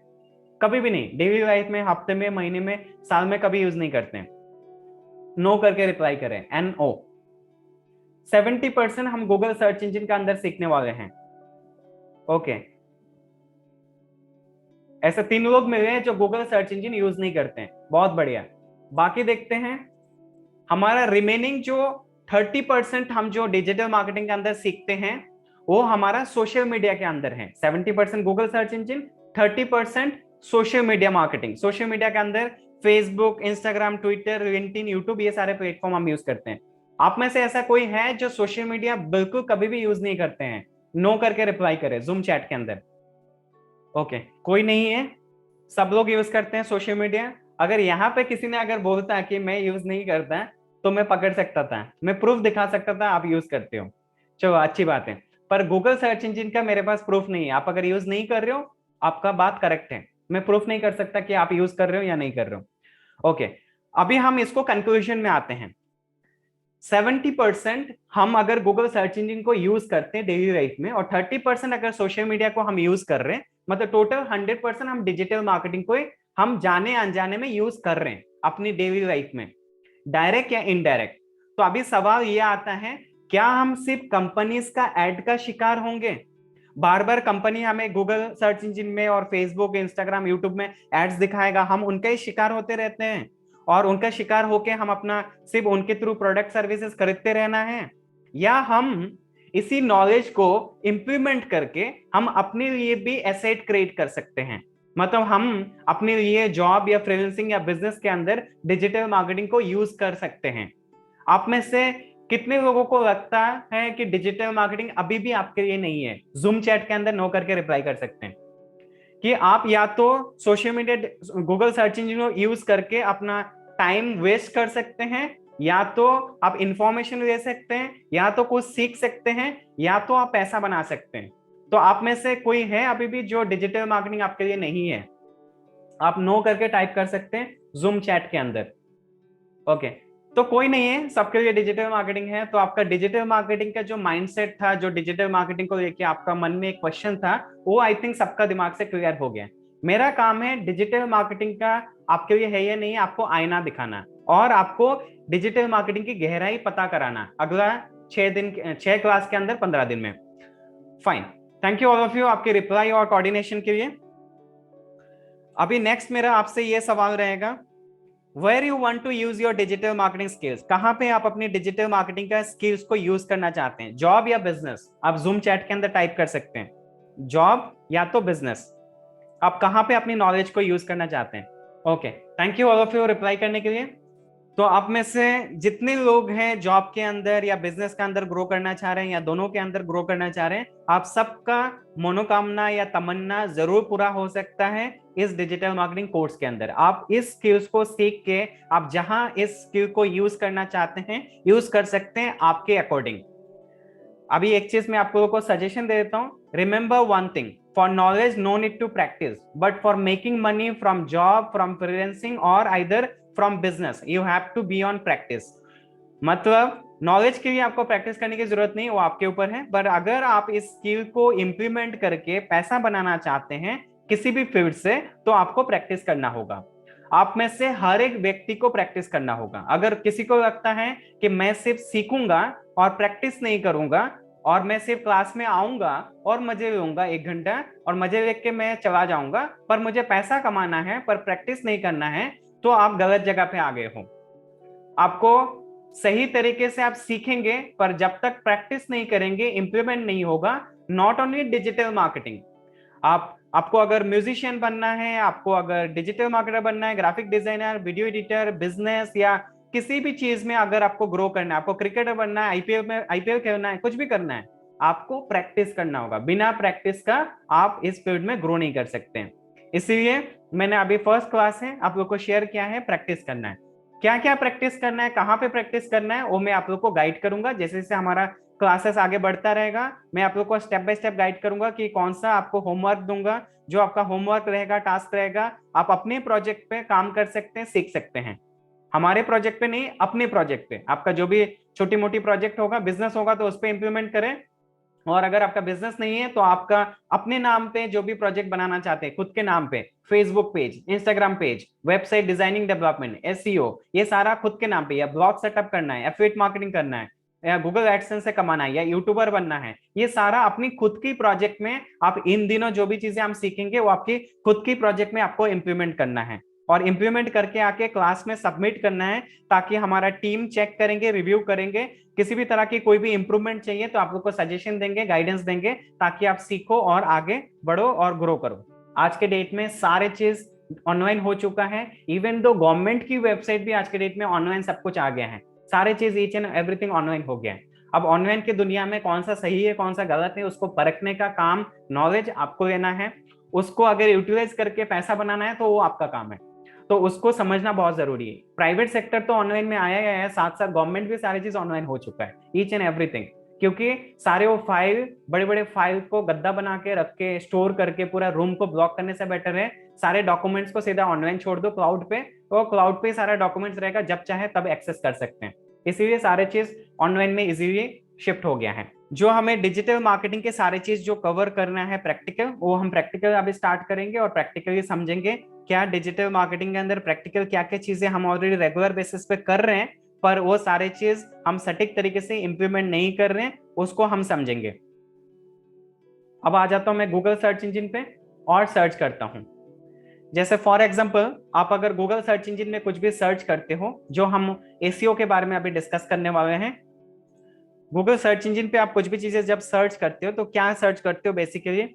कभी भी नहीं, डेली लाइफ में, हफ्ते में, महीने में, साल में कभी यूज नहीं करते हैं। नो करके रिप्लाई करें, NO। 70% हम गूगल सर्च इंजन के अंदर सीखने वाले हैं। ओके, ऐसे 3 लोग मिले हैं जो गूगल सर्च इंजन यूज नहीं करते हैं, बहुत बढ़िया। बाकी देखते हैं, हमारा रिमेनिंग जो 30% हम जो डिजिटल मार्केटिंग के अंदर सीखते हैं वो हमारा सोशल मीडिया के अंदर है। 70% Google search engine, 30% social media marketing. Social media के अंदर Facebook, Instagram, Twitter, LinkedIn, YouTube, ये सारे प्लेटफॉर्म हम यूज करते हैं। आप में से ऐसा कोई है जो सोशल मीडिया बिल्कुल कभी भी यूज नहीं करते हैं? नो करके रिप्लाई करें जूम चैट के अंदर। ओके, कोई नहीं है, सब लोग यूज करते हैं सोशल मीडिया। अगर यहाँ पे किसी ने अगर बोलता कि मैं यूज नहीं करता तो मैं पकड़ सकता था, मैं प्रूफ दिखा सकता था आप यूज करते हो। चलो अच्छी बात है, पर गूगल सर्च इंजन का मेरे पास प्रूफ नहीं है। आप अगर यूज नहीं कर रहे हो, आपका बात करेक्ट है, मैं प्रूफ नहीं कर सकता कि आप यूज कर रहे हो या नहीं कर रहे हो। ओके, अभी हम इसको कंक्लूजन में आते हैं। 70% हम अगर गूगल सर्च इंजन को यूज करते हैं डेली लाइफ में, और 30% अगर सोशल मीडिया को हम यूज कर रहे हैं, मतलब टोटल 100% हम डिजिटल मार्केटिंग को हम जाने अनजाने में यूज कर रहे हैं अपनी डेली लाइफ में, डायरेक्ट या इनडायरेक्ट। तो अभी सवाल ये आता है, क्या हम सिर्फ कंपनीज का एड का शिकार होंगे? बार बार कंपनी हमें गूगल सर्च इंजन में और फेसबुक, इंस्टाग्राम, यूट्यूब में एड्स दिखाएगा, हम उनका ही शिकार होते रहते हैं, और उनका शिकार होके हम अपना सिर्फ उनके थ्रू प्रोडक्ट सर्विसेज खरीदते रहना है? या हम इसी नॉलेज को इंप्लीमेंट करके हम अपने लिए भी एसेट क्रिएट कर सकते हैं, मतलब हम अपने लिए जॉब या फ्रीलांसिंग या बिजनेस के अंदर डिजिटल मार्केटिंग को यूज कर सकते हैं? आप में से कितने लोगों को लगता है कि डिजिटल मार्केटिंग अभी भी आपके लिए नहीं है? जूम चैट के अंदर नो करके रिप्लाई कर सकते हैं कि आप या तो social media, Google search engine को यूज करके अपना टाइम वेस्ट कर सकते हैं, या तो आप इंफॉर्मेशन ले सकते हैं, या तो कुछ सीख सकते हैं, या तो आप पैसा बना सकते हैं। तो आप में से कोई है अभी भी जो डिजिटल मार्केटिंग आपके लिए नहीं है? आप नो करके टाइप कर सकते हैं जूम चैट के अंदर। ओके, तो कोई नहीं है, सबके लिए डिजिटल मार्केटिंग है। तो आपका डिजिटल मार्केटिंग का जो माइंडसेट था, जो डिजिटल मार्केटिंग को लेके आपका मन में एक क्वेश्चन था, वो आई थिंक सबका दिमाग से क्लियर हो गया। मेरा काम है डिजिटल मार्केटिंग का आपके लिए है या नहीं, आपको आईना दिखाना और आपको डिजिटल मार्केटिंग की गहराई पता कराना अगला 6 क्लास के अंदर 15 दिन में। Fine, thank you all of you आपके रिप्लाई और कोऑर्डिनेशन के लिए। अभी नेक्स्ट मेरा आपसे ये सवाल रहेगा, Where you want to use your digital marketing skills? कहां पे आप अपनी डिजिटल मार्केटिंग का स्किल्स को यूज करना चाहते हैं? जॉब या बिजनेस? आप जूम चैट के अंदर टाइप कर सकते हैं, जॉब या तो बिजनेस। आप कहां पे अपनी नॉलेज को यूज करना चाहते हैं? Okay, thank you all of you reply करने के लिए। तो आप में से जितने लोग हैं जॉब के अंदर या बिजनेस के अंदर ग्रो करना चाह रहे हैं, या दोनों के अंदर ग्रो करना चाह रहे हैं, आप सबका मनोकामना या तमन्ना जरूर पूरा हो सकता है इस डिजिटल मार्केटिंग कोर्स के अंदर। आप इस स्किल्स को सीख के आप जहां इस स्किल को यूज करना चाहते हैं यूज कर सकते हैं आपके अकॉर्डिंग। अभी एक चीज मैं आप लोगों को सजेशन दे देता हूं, remember one thing, for knowledge no need to practice, but for making money from job, from freelancing और either from business you have to be on practice. मतलब नॉलेज के लिए आपको प्रैक्टिस करने की जरूरत नहीं, वो आपके ऊपर है, बट अगर आप इस स्किल को इंप्लीमेंट करके पैसा बनाना चाहते हैं किसी भी फील्ड से, तो आपको प्रैक्टिस करना होगा। आप में से हर एक व्यक्ति को प्रैक्टिस करना होगा। अगर किसी को लगता है कि मैं सिर्फ सीखूंगा और प्रैक्टिस नहीं करूंगा, और मैं सिर्फ क्लास में आऊंगा और मजे लूंगा 1 घंटा और मजे लेके के मैं चला जाऊंगा, पर मुझे पैसा कमाना है पर प्रैक्टिस नहीं करना है, तो आप गलत जगह पे आ गए हो। आपको सही तरीके से आप सीखेंगे, पर जब तक प्रैक्टिस नहीं करेंगे, इंप्लीमेंट नहीं होगा। नॉट ओनली डिजिटल मार्केटिंग, आपको अगर म्यूजिशियन बनना है, आपको अगर डिजिटल मार्केटर बनना है, graphic designer, video editor, business या किसी भी चीज में अगर आपको ग्रो करना है, आपको क्रिकेटर बनना है, आईपीएल खेलना है, कुछ भी करना है, आपको प्रैक्टिस करना होगा। बिना प्रैक्टिस का आप इस फील्ड में ग्रो नहीं कर सकते हैं। इसीलिए मैंने अभी फर्स्ट क्लास है आप लोग को शेयर किया है, प्रैक्टिस करना है। क्या क्या प्रैक्टिस करना है, कहाँ पे प्रैक्टिस करना है, वो मैं आप लोग को गाइड करूंगा। जैसे जैसे हमारा क्लासेस आगे बढ़ता रहेगा, मैं आप लोग को स्टेप बाय स्टेप गाइड करूंगा कि कौन सा आपको होमवर्क दूंगा। जो आपका होमवर्क रहेगा, टास्क रहेगा, आप अपने प्रोजेक्ट पे काम कर सकते हैं, सीख सकते हैं। हमारे प्रोजेक्ट पे नहीं, अपने प्रोजेक्ट पे। आपका जो भी छोटी मोटी प्रोजेक्ट होगा, बिजनेस होगा, तो उस पर इंप्लीमेंट करें। और अगर आपका बिजनेस नहीं है, तो आपका अपने नाम पे जो भी प्रोजेक्ट बनाना चाहते हैं, खुद के नाम पे, Facebook page, Instagram page, website designing, development, SEO, ये सारा खुद के नाम पे, या ब्लॉग सेटअप करना है, एफिलिएट मार्केटिंग करना है, या गूगल एडसेंस से कमाना है, या यूट्यूबर बनना है, ये सारा अपनी खुद की प्रोजेक्ट में आप इन दिनों जो भी चीजें हम सीखेंगे, वो आपकी खुद की प्रोजेक्ट में आपको इंप्लीमेंट करना है, और इंप्लीमेंट करके आके क्लास में सबमिट करना है, ताकि हमारा टीम चेक करेंगे, रिव्यू करेंगे। किसी भी तरह की कोई भी इंप्रूवमेंट चाहिए तो आप लोग को सजेशन देंगे, गाइडेंस देंगे, ताकि आप सीखो और आगे बढ़ो और ग्रो करो। आज के डेट में सारे चीज ऑनलाइन हो चुका है। इवन दो गवर्नमेंट की वेबसाइट भी आज के डेट में ऑनलाइन सब कुछ आ गया है। सारे चीज ईच एंड एवरीथिंग ऑनलाइन हो गया है। अब ऑनलाइन की दुनिया में कौन सा सही है, कौन सा गलत है, उसको परखने का काम, नॉलेज आपको लेना है। उसको अगर यूटिलाइज करके पैसा बनाना है तो वो आपका काम है। तो उसको समझना बहुत जरूरी है। प्राइवेट सेक्टर तो ऑनलाइन में आया गया है, साथ साथ गवर्नमेंट भी सारी चीज ऑनलाइन हो चुका है, ईच एंड एवरीथिंग। क्योंकि सारे वो फाइल, बड़े बड़े फाइल को गद्दा बना के रख के स्टोर करके पूरा रूम को ब्लॉक करने से बेटर है सारे डॉक्यूमेंट्स को सीधा ऑनलाइन छोड़ दो क्लाउड पे, तो क्लाउड पे सारा डॉक्यूमेंट्स रहेगा, जब चाहे तब एक्सेस कर सकते हैं। इसीलिए सारे चीज ऑनलाइन में इजीली शिफ्ट हो गया है। जो हमें डिजिटल मार्केटिंग के सारे चीज जो कवर करना है प्रैक्टिकल, वो हम प्रैक्टिकल अभी स्टार्ट करेंगे और प्रैक्टिकली समझेंगे क्या डिजिटल मार्केटिंग के अंदर प्रैक्टिकल क्या क्या चीजें हम ऑलरेडी रेगुलर बेसिस पे कर रहे हैं, पर वो सारे चीज हम सटीक तरीके से इंप्लीमेंट नहीं कर रहे हैं, उसको हम समझेंगे। अब आ जाता हूं मैं गूगल सर्च इंजिन पे और सर्च करता हूं। जैसे फॉर एग्जांपल आप अगर गूगल सर्च इंजिन में कुछ भी सर्च करते हो, जो हम एसईओ के बारे में अभी डिस्कस करने वाले हैं, गूगल सर्च इंजिन पे आप कुछ भी चीजें जब सर्च करते हो तो क्या सर्च करते हो बेसिकली,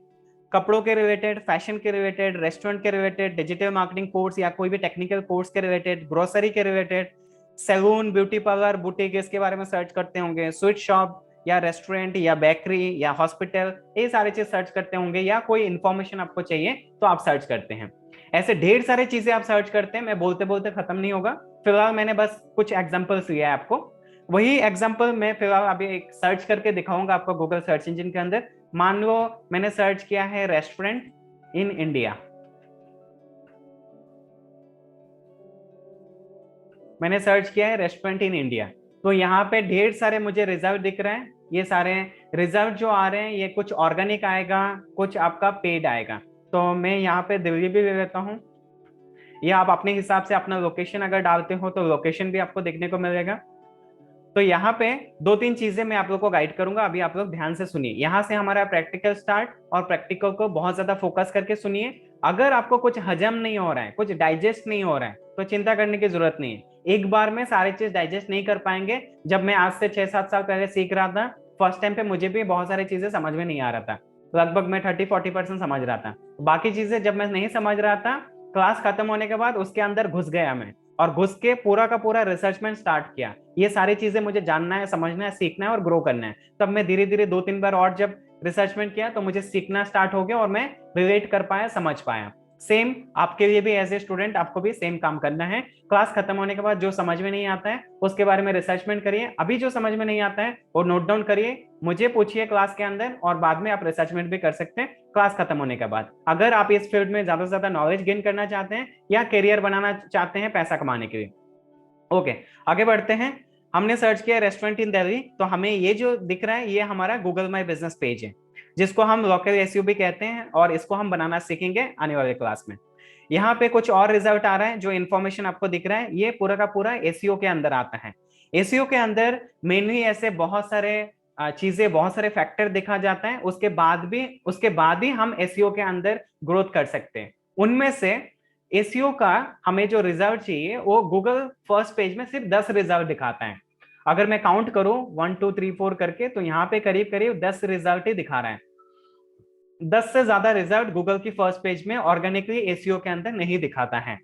कपड़ों के रिलेटेड, फैशन के रिलेटेड, रेस्टोरेंट के रिलेटेड, डिजिटल मार्केटिंग कोर्स या कोई भी टेक्निकल कोर्स के रिलेटेड, ग्रोसरी के related, salon, beauty parlour, boutique, इसके बारे में सर्च करते होंगे, स्वीट शॉप या रेस्टोरेंट या बेकरी या हॉस्पिटल, ये सारी चीज सर्च करते होंगे, या कोई इंफॉर्मेशन आपको चाहिए तो आप सर्च करते हैं। ऐसे ढेर सारी चीजें आप सर्च करते हैं, मैं बोलते बोलते खत्म नहीं होगा। फिलहाल मैंने बस कुछ एग्जाम्पल्स लिया है आपको, वही एग्जाम्पल मैं फिलहाल अभी एक सर्च करके दिखाऊंगा आपको गूगल सर्च इंजिन के अंदर। मान लो मैंने सर्च किया है रेस्टोरेंट इन इंडिया, मैंने सर्च किया है रेस्टोरेंट इन इंडिया, तो यहाँ पे ढेर सारे मुझे रिजल्ट दिख रहे हैं। ये सारे रिजल्ट जो आ रहे हैं ये कुछ ऑर्गेनिक आएगा, कुछ आपका पेड आएगा। तो मैं यहाँ पे दिल्ली भी ले लेता हूँ, या आप अपने हिसाब से अपना लोकेशन अगर डालते हो तो लोकेशन भी आपको देखने को मिलेगा। तो यहाँ पे दो तीन चीजें मैं आप लोग को गाइड करूंगा, अभी आप लोग ध्यान से सुनिए। यहाँ से हमारा प्रैक्टिकल स्टार्ट, और प्रैक्टिकल को बहुत ज्यादा फोकस करके सुनिए। अगर आपको कुछ हजम नहीं हो रहा है, कुछ डाइजेस्ट नहीं हो रहा है, तो चिंता करने की जरूरत नहीं है। एक बार में सारी चीज डाइजेस्ट नहीं कर पाएंगे। जब मैं आज से 6-7 साल पहले सीख रहा था, फर्स्ट टाइम पे मुझे भी बहुत सारी चीजें समझ में नहीं आ रहा था, लगभग मैं 30-40% समझ रहा था। बाकी चीजें जब मैं नहीं समझ रहा था, क्लास खत्म होने के बाद उसके अंदर घुस गया मैं, और घुस के पूरा का पूरा रिसर्चमेंट स्टार्ट किया। ये सारी चीजें मुझे जानना है, समझना है, सीखना है और ग्रो करना है। तब मैं धीरे धीरे 2-3 बार और जब रिसर्चमेंट किया तो मुझे सीखना स्टार्ट हो गया और मैं रिलेट कर पाया, समझ पाया। सेम आपके लिए भी एज ए स्टूडेंट आपको भी सेम काम करना है। क्लास खत्म होने के बाद जो समझ में नहीं आता है उसके बारे में रिसर्चमेंट करिए, अभी जो समझ में नहीं आता है वो नोट डाउन करिए, मुझे पूछिए क्लास के अंदर, और बाद में आप रिसर्चमेंट भी कर सकते हैं क्लास खत्म होने के बाद, अगर आप इस फील्ड में ज्यादा से ज्यादा नॉलेज गेन करना चाहते हैं या करियर बनाना चाहते हैं पैसा कमाने के लिए। ओके, आगे बढ़ते हैं। हमने सर्च किया रेस्टोरेंट इन दिल्ली, तो हमें ये जो दिख रहा है ये हमारा गूगल माई बिजनेस पेज है, जिसको हम लोकल एसईओ भी कहते हैं, और इसको हम बनाना सीखेंगे आने वाले क्लास में। यहाँ पे कुछ और रिजल्ट आ रहा है, जो इन्फॉर्मेशन आपको दिख रहा है ये पूरा का पूरा एसईओ के अंदर आता है। एसईओ के अंदर मेनली ऐसे बहुत सारे चीजें, बहुत सारे फैक्टर देखा जाता है, उसके बाद ही हम एसईओ के अंदर ग्रोथ कर सकते हैं। उनमें से एसईओ का हमें जो रिजल्ट चाहिए वो गूगल फर्स्ट पेज में सिर्फ 10 रिजल्ट दिखाता है। अगर मैं काउंट करूं 1 2 3 4 करके, तो यहाँ पे करीब करीब 10 रिजल्ट ही दिखा रहा है। 10 से ज्यादा रिजल्ट गूगल की फर्स्ट पेज में ऑर्गेनिकली एसईओ के अंदर नहीं दिखाता है।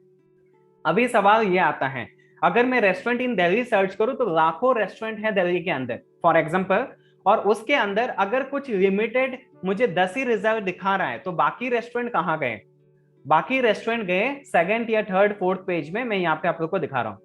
अभी सवाल ये आता है, अगर मैं रेस्टोरेंट इन दिल्ली सर्च करूं तो लाखों रेस्टोरेंट है दिल्ली के अंदर फॉर एग्जांपल, और उसके अंदर अगर कुछ लिमिटेड मुझे 10 ही रिजल्ट दिखा रहा है, तो बाकी रेस्टोरेंट कहाँ गए? बाकी रेस्टोरेंट गए सेकंड या थर्ड फोर्थ पेज में, मैं यहाँ पे आप लोग को दिखा रहा हूँ।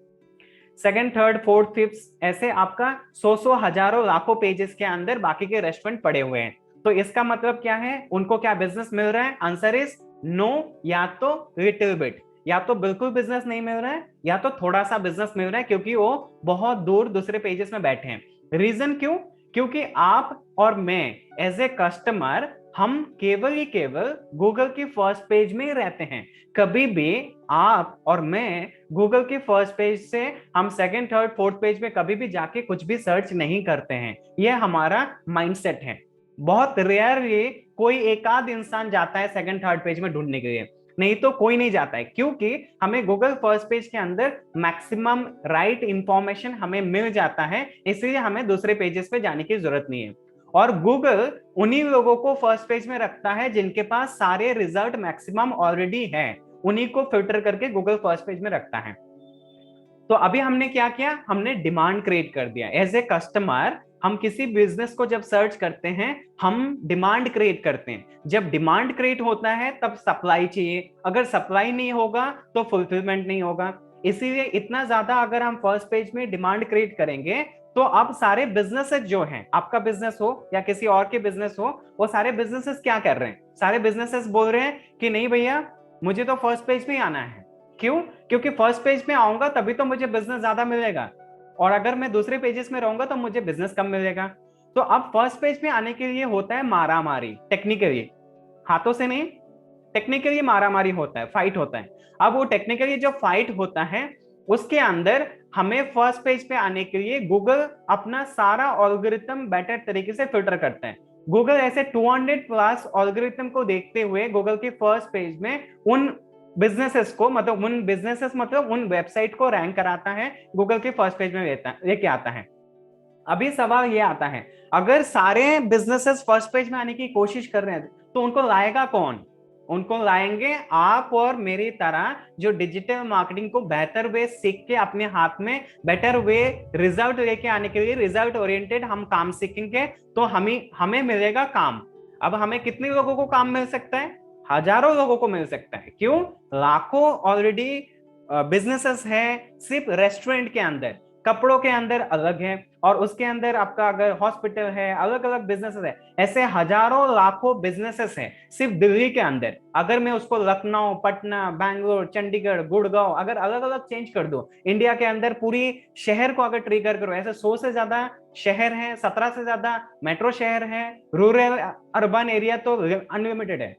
सेकंड, थर्ड, फोर्थ, फिफ्थ, ऐसे आपका 100 हजारों लाखों पेजेस के अंदर बाकी के रेस्टोरेंट पड़े हुए हैं। तो इसका मतलब क्या है, उनको क्या बिजनेस मिल रहा है? आंसर इज नो, या तो लिटिल बिट, या तो बिल्कुल बिजनेस नहीं मिल रहा है, या तो थोड़ा सा बिजनेस मिल रहा है, क्योंकि वो बहुत दूर दूसरे पेजेस में बैठे हैं। रीजन क्यों? क्योंकि आप और मैं एज ए कस्टमर, हम केवल ही केवल गूगल की फर्स्ट पेज में ही रहते हैं। कभी भी आप और मैं गूगल की फर्स्ट पेज से हम सेकंड, थर्ड, फोर्थ पेज में कभी भी जाके कुछ भी सर्च नहीं करते हैं। यह हमारा माइंडसेट है। बहुत रेयरली कोई एक आध इंसान जाता है सेकंड, थर्ड पेज में ढूंढने के लिए, नहीं तो कोई नहीं जाता है, क्योंकि हमें गूगल फर्स्ट पेज के अंदर मैक्सिमम राइट इंफॉर्मेशन हमें मिल जाता है, इसलिए हमें दूसरे पेजेस पे जाने की जरूरत नहीं है। और गूगल उन्हीं लोगों को फर्स्ट पेज में रखता है जिनके पास सारे रिजल्ट मैक्सिमम ऑलरेडी है, उन्हीं को फिल्टर करके गूगल फर्स्ट पेज में रखता है। तो अभी हमने क्या किया, हमने डिमांड क्रिएट कर दिया। एज ए कस्टमर हम किसी बिजनेस को जब सर्च करते हैं, हम डिमांड क्रिएट करते हैं। जब डिमांड क्रिएट होता है तब सप्लाई चाहिए, अगर सप्लाई नहीं होगा तो फुलफिलमेंट नहीं होगा। इसीलिए इतना ज्यादा अगर हम फर्स्ट पेज में डिमांड क्रिएट करेंगे, तो अब सारे बिजनेसेस जो हैं, आपका बिजनेस हो या किसी और के बिजनेस हो, वो सारे बिजनेसेस क्या कर रहे हैं? सारे बिजनेसेस बोल रहे हैं कि नहीं भैया, मुझे तो फर्स्ट पेज में ही आना है। क्यों? क्योंकि फर्स्ट पेज में आऊंगा तभी तो मुझे बिजनेस ज्यादा मिलेगा। और अगर मैं दूसरे पेजेस में रहूंगा तो मुझे बिजनेस कम मिलेगा। तो अब फर्स्ट पेज पे आने के लिए होता है मारा मारी, टेक्निकली, हाथों से नहीं, टेक्निकली मारा मारी होता है, फाइट होता है। अब वो टेक्निकली जो फाइट होता है उसके अंदर हमें फर्स्ट पेज पे आने के लिए गूगल अपना सारा ऑल्गोरिथम बेटर तरीके से फिल्टर करता है। गूगल ऐसे 200 प्लस ऑल्गोरिथम को देखते हुए गूगल के फर्स्ट पेज में उन बिजनेसेस को, मतलब उन बिजनेसेस मतलब उन वेबसाइट को रैंक कराता है, गूगल के फर्स्ट पेज में लेके आता है। अभी सवाल ये आता है, अगर सारे बिजनेसेस फर्स्ट पेज में आने की कोशिश कर रहे हैं तो उनको लाएगा कौन? उनको लाएंगे आप और मेरी तरह, जो डिजिटल मार्केटिंग को बेहतर वे सीख के अपने हाथ में बेटर वे रिजल्ट लेके आने के लिए रिजल्ट ओरिएंटेड हम काम सीखेंगे तो हमें हमें मिलेगा काम। अब हमें कितने लोगों को काम मिल सकता है? हजारों लोगों को मिल सकता है। क्यों? लाखों ऑलरेडी बिजनेसेस है सिर्फ रेस्टोरेंट के अंदर, कपड़ों के अंदर अलग है, और उसके अंदर आपका अगर हॉस्पिटल है, अलग अलग बिजनेसेस है, ऐसे हजारों लाखों बिजनेसेस हैं सिर्फ दिल्ली के अंदर। अगर मैं उसको लखनऊ, पटना, बैंगलोर, चंडीगढ़, गुड़गांव अगर अलग अलग चेंज कर दूं, इंडिया के अंदर पूरी शहर को अगर ट्रिगर करो, ऐसे 100 से ज्यादा शहर हैं, 17 से ज्यादा मेट्रो शहर हैं, रूरल अर्बन एरिया तो अनलिमिटेड है।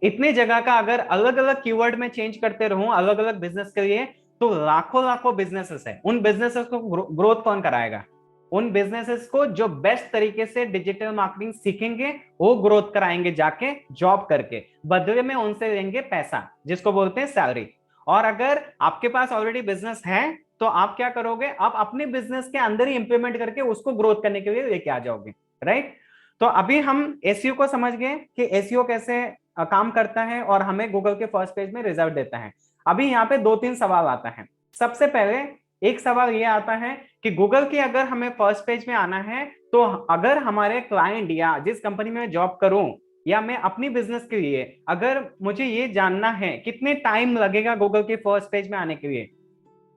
इतने जगह का अगर अलग अलग कीवर्ड में चेंज करते रहूं अलग अलग बिजनेस के लिए, तो लाखों लाखों बिजनेसेस है। उन बिजनेसेस को ग्रोथ कौन कराएगा? उन बिजनेसेस को जो बेस्ट तरीके से डिजिटल मार्केटिंग सीखेंगे वो ग्रोथ कराएंगे, जाके जॉब करके, बदले में उनसे लेंगे पैसा, जिसको बोलते हैं सैलरी। और अगर आपके पास ऑलरेडी बिजनेस है तो आप क्या करोगे? आप अपने बिजनेस के अंदर ही इंप्लीमेंट करके उसको ग्रोथ करने के लिए लेके आ जाओगे, राइट? तो अभी हम एसईओ को समझ गए कि एसईओ कैसे काम करता है और हमें गूगल के फर्स्ट पेज में रिजल्ट देता है। अभी यहाँ पे 2-3 सवाल आता है। सबसे पहले एक सवाल ये आता है कि गूगल की अगर हमें फर्स्ट पेज में आना है तो अगर हमारे क्लाइंट या जिस कंपनी में जॉब करूं या मैं अपनी बिजनेस के लिए, अगर मुझे ये जानना है कितने टाइम लगेगा गूगल के फर्स्ट पेज में आने के लिए,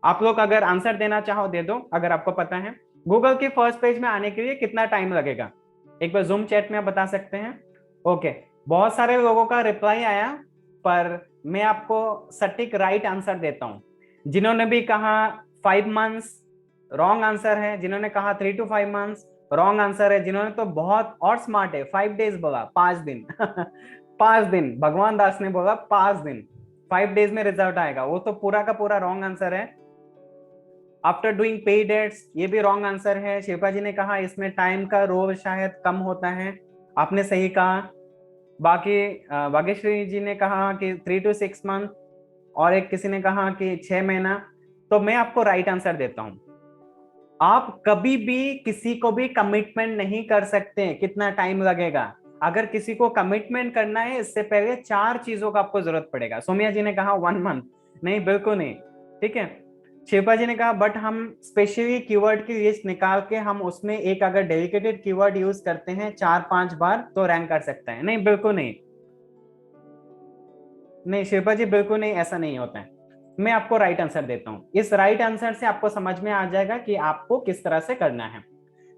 आप लोग अगर आंसर देना चाहो दे दो अगर आपको पता है गूगल के फर्स्ट पेज में आने के लिए कितना टाइम लगेगा। एक बार जूम चैट में आप बता सकते हैं। ओके, बहुत सारे लोगों का रिप्लाई आया, पर मैं आपको सटीक राइट आंसर देता हूं। जिन्होंने भी कहा 5 मंथ्स, रॉन्ग आंसर है। जिन्होंने कहा 3 to 5 मंथ्स, रॉन्ग आंसर है। जिन्होंने तो बहुत और स्मार्ट है 5 डेज बोला, 5 दिन 5 दिन, भगवान दास ने बोला 5 दिन, 5 डेज में रिजल्ट आएगा, वो तो पूरा का पूरा रॉन्ग आंसर है। आफ्टर डूइंग पेड एड्स, ये भी रॉन्ग आंसर है। शिल्पा जी ने कहा इसमें टाइम का रोल शायद कम होता है, आपने सही कहा। बाकी भाग्यश्री जी ने कहा कि 3 to 6 मंथ, और एक किसी ने कहा कि 6 महीना। तो मैं आपको राइट आंसर देता हूं। आप कभी भी किसी को भी कमिटमेंट नहीं कर सकते कितना टाइम लगेगा। अगर किसी को कमिटमेंट करना है इससे पहले 4 चीजों का आपको जरूरत पड़ेगा। सोमिया जी ने कहा 1 मंथ, नहीं बिल्कुल नहीं, ठीक है। शिल्पा जी ने कहा बट हम स्पेशली कीवर्ड की लिस्ट निकाल के हम उसमें एक अगर डेडिकेटेड कीवर्ड यूज करते हैं 4-5 बार तो रैंक कर सकते हैं। नहीं बिल्कुल नहीं, नहीं शिल्पा जी बिल्कुल नहीं, ऐसा नहीं होता है। मैं आपको राइट आंसर देता हूं। इस राइट आंसर से आपको समझ में आ जाएगा कि आपको किस तरह से करना है।